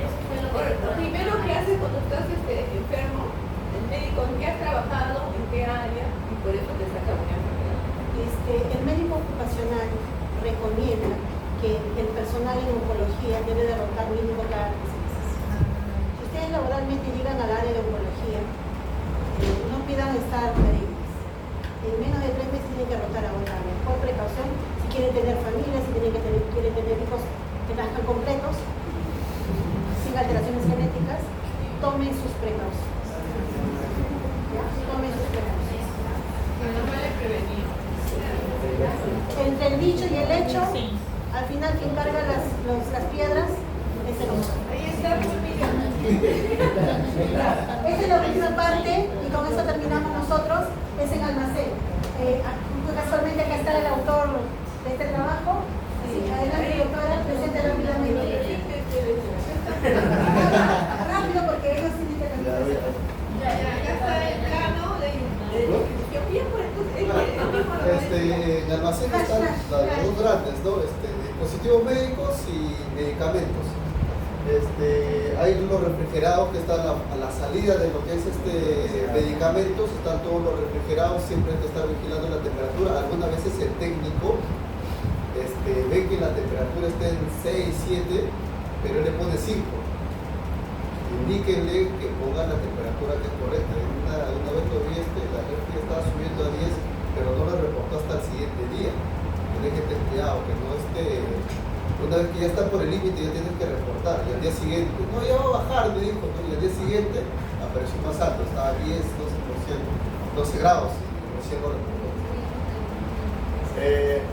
eso fue lo Lo primero que haces cuando estás enfermo, el médico en qué has trabajado, en qué área, y por eso te saca una enfermedad. El médico ocupacional recomienda que el personal en oncología debe de rotar mínimo cada 3 meses. Si ustedes laboralmente llegan al área de oncología, no pidan estar perennes. En menos de 3 meses tienen que rotar a otra área. Por precaución, si quieren tener familia, si quieren tener hijos que nazcan completos, sin alteraciones genéticas, tomen sus precauciones. ¿Ya? Tomen sus precauciones. Pero no vale prevenir. Entre el dicho y el hecho, al final quien carga las piedras es el hombre. Ahí está, pues mira. Esta es la última parte y con eso terminamos nosotros, es en almacén. Casualmente acá está el autor de este trabajo. Así, adelante doctora, presente rápidamente. Rápido porque ellos tienen que medicamentos. Hay unos refrigerados que están a la salida de lo que es medicamentos, están todos los refrigerados, siempre hay que estar vigilando la temperatura. Algunas veces el técnico ve que la temperatura está en 6, 7, pero él le pone 5. Indíquenle que pongan la temperatura que es correcta. Una vez lo vi, la gente estaba subiendo a 10, pero no lo reportó hasta el siguiente día. Tiene que tener cuidado, que no una vez que ya está por el límite ya tienes que reportar. Y al día siguiente, no, ya va a bajar, me dijo, ¿no? Y al día siguiente apareció más alto, estaba 10, 12 grados, y recién lo reportó.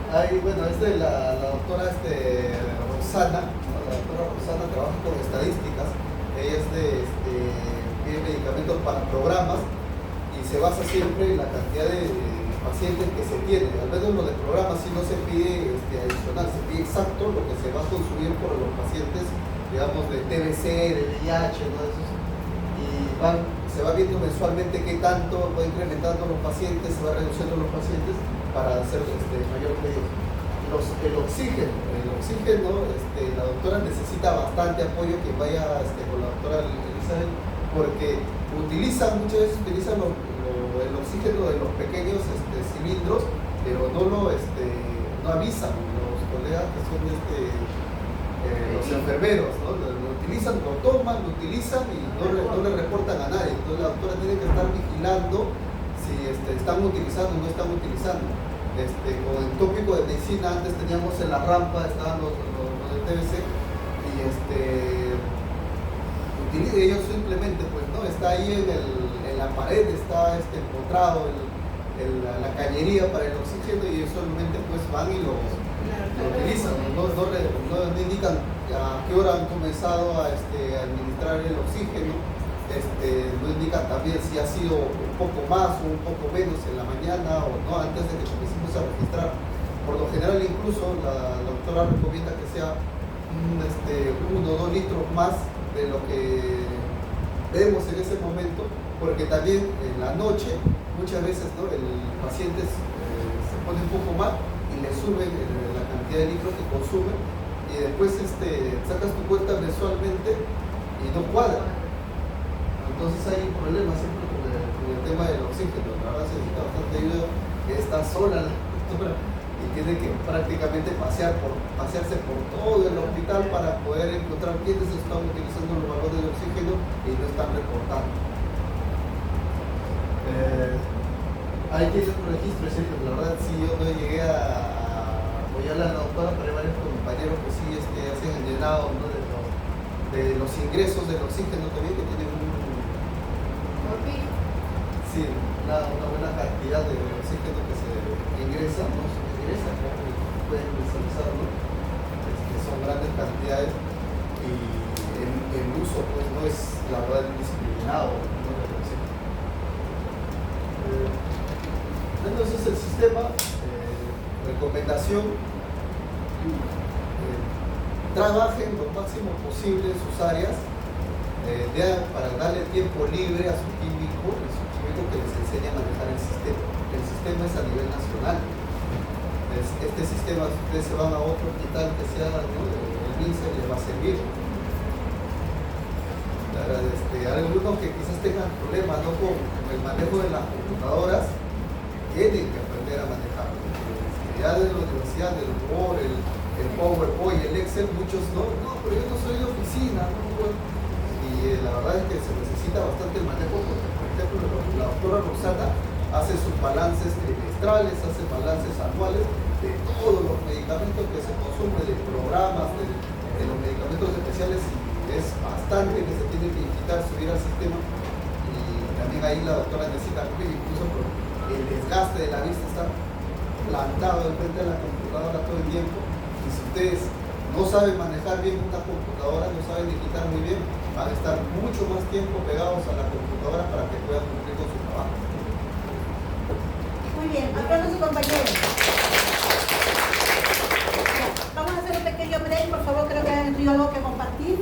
La doctora Rosana, ¿no? La doctora Rosana trabaja con estadísticas. Ella pide medicamentos para programas y se basa siempre en la cantidad de pacientes que se tiene. Al menos lo de programas si no se pide adicional, se pide exacto lo que se va a consumir por los pacientes, digamos, de TBC, de VIH, ¿no? Y se va viendo mensualmente qué tanto va incrementando los pacientes, se va reduciendo los pacientes para hacer mayor pedido. El oxígeno, la doctora necesita bastante apoyo, que vaya con la doctora Elizabeth, porque muchas veces utilizan el oxígeno de los pequeños cilindros, pero no avisan los colegas que son los enfermeros, ¿no? Lo utilizan, lo toman, lo utilizan y no le reportan a nadie. Entonces la doctora tiene que estar vigilando si están utilizando o no están utilizando. Con el tópico de medicina, antes teníamos en la rampa, estaban los de TBC, y ellos simplemente, pues, ¿no? Está ahí en la pared, está empotrado la cañería para el oxígeno, y ellos solamente pues van y lo utilizan, no indican a qué hora han comenzado a administrar el oxígeno. No indican también si ha sido un poco más o un poco menos en la mañana o no, antes de que comencemos a registrar. Por lo general, incluso la doctora recomienda que sea 1 o 2 litros más de lo que vemos en ese momento, porque también en la noche muchas veces, ¿no? El paciente se pone un poco mal y le sube la cantidad de litros que consume, y después sacas tu cuenta mensualmente y no cuadra. Entonces hay un problema siempre con el tema del oxígeno. La verdad se necesita bastante ayuda, que está sola la doctora y tiene que prácticamente pasearse por todo el hospital para poder encontrar quiénes están utilizando los valores de oxígeno y no están reportando. Hay que ir un registro, es cierto. La verdad sí, yo no llegué a apoyarle a la doctora, pero hay varios compañeros que sí hacen el llenado, ¿no? de los ingresos del oxígeno también, que tienen una buena cantidad de oxígeno que se ingresa, ¿no? Pueden visualizarlo, son grandes cantidades, y el uso pues no es, la verdad, indiscriminado, ¿no? Entonces el sistema, recomendación, trabajen lo máximo posible en sus áreas, para darle tiempo libre a su químico que les enseña a manejar el sistema. El sistema es a nivel nacional. Este sistema, si ustedes se van a otro hospital que sea, ¿no? el MINSA, les va a servir. Algunos que quizás tengan problemas, ¿no? con el manejo de las computadoras, tienen que aprender a manejar. Ya de la universidad, del Word, el PowerPoint, el Excel, muchos no, pero yo no soy de oficina, ¿no? Y la verdad es que se necesita bastante el manejo, porque, por ejemplo, la doctora Rosana hace sus balances trimestrales, hace balances anuales de todos los medicamentos que se consumen, de programas, de los medicamentos especiales, y es bastante que se tiene que quitar, subir al sistema. Y también ahí la doctora necesita, incluso por el desgaste de la vista, está plantado enfrente de la computadora todo el tiempo, y si ustedes no saben manejar bien una computadora, no saben digitar muy bien, van a estar mucho más tiempo pegados a la computadora para que puedan cumplir con su trabajo. Muy bien, aplausos, compañeros. Vamos a hacer un pequeño break, por favor, creo que hay algo que compartir.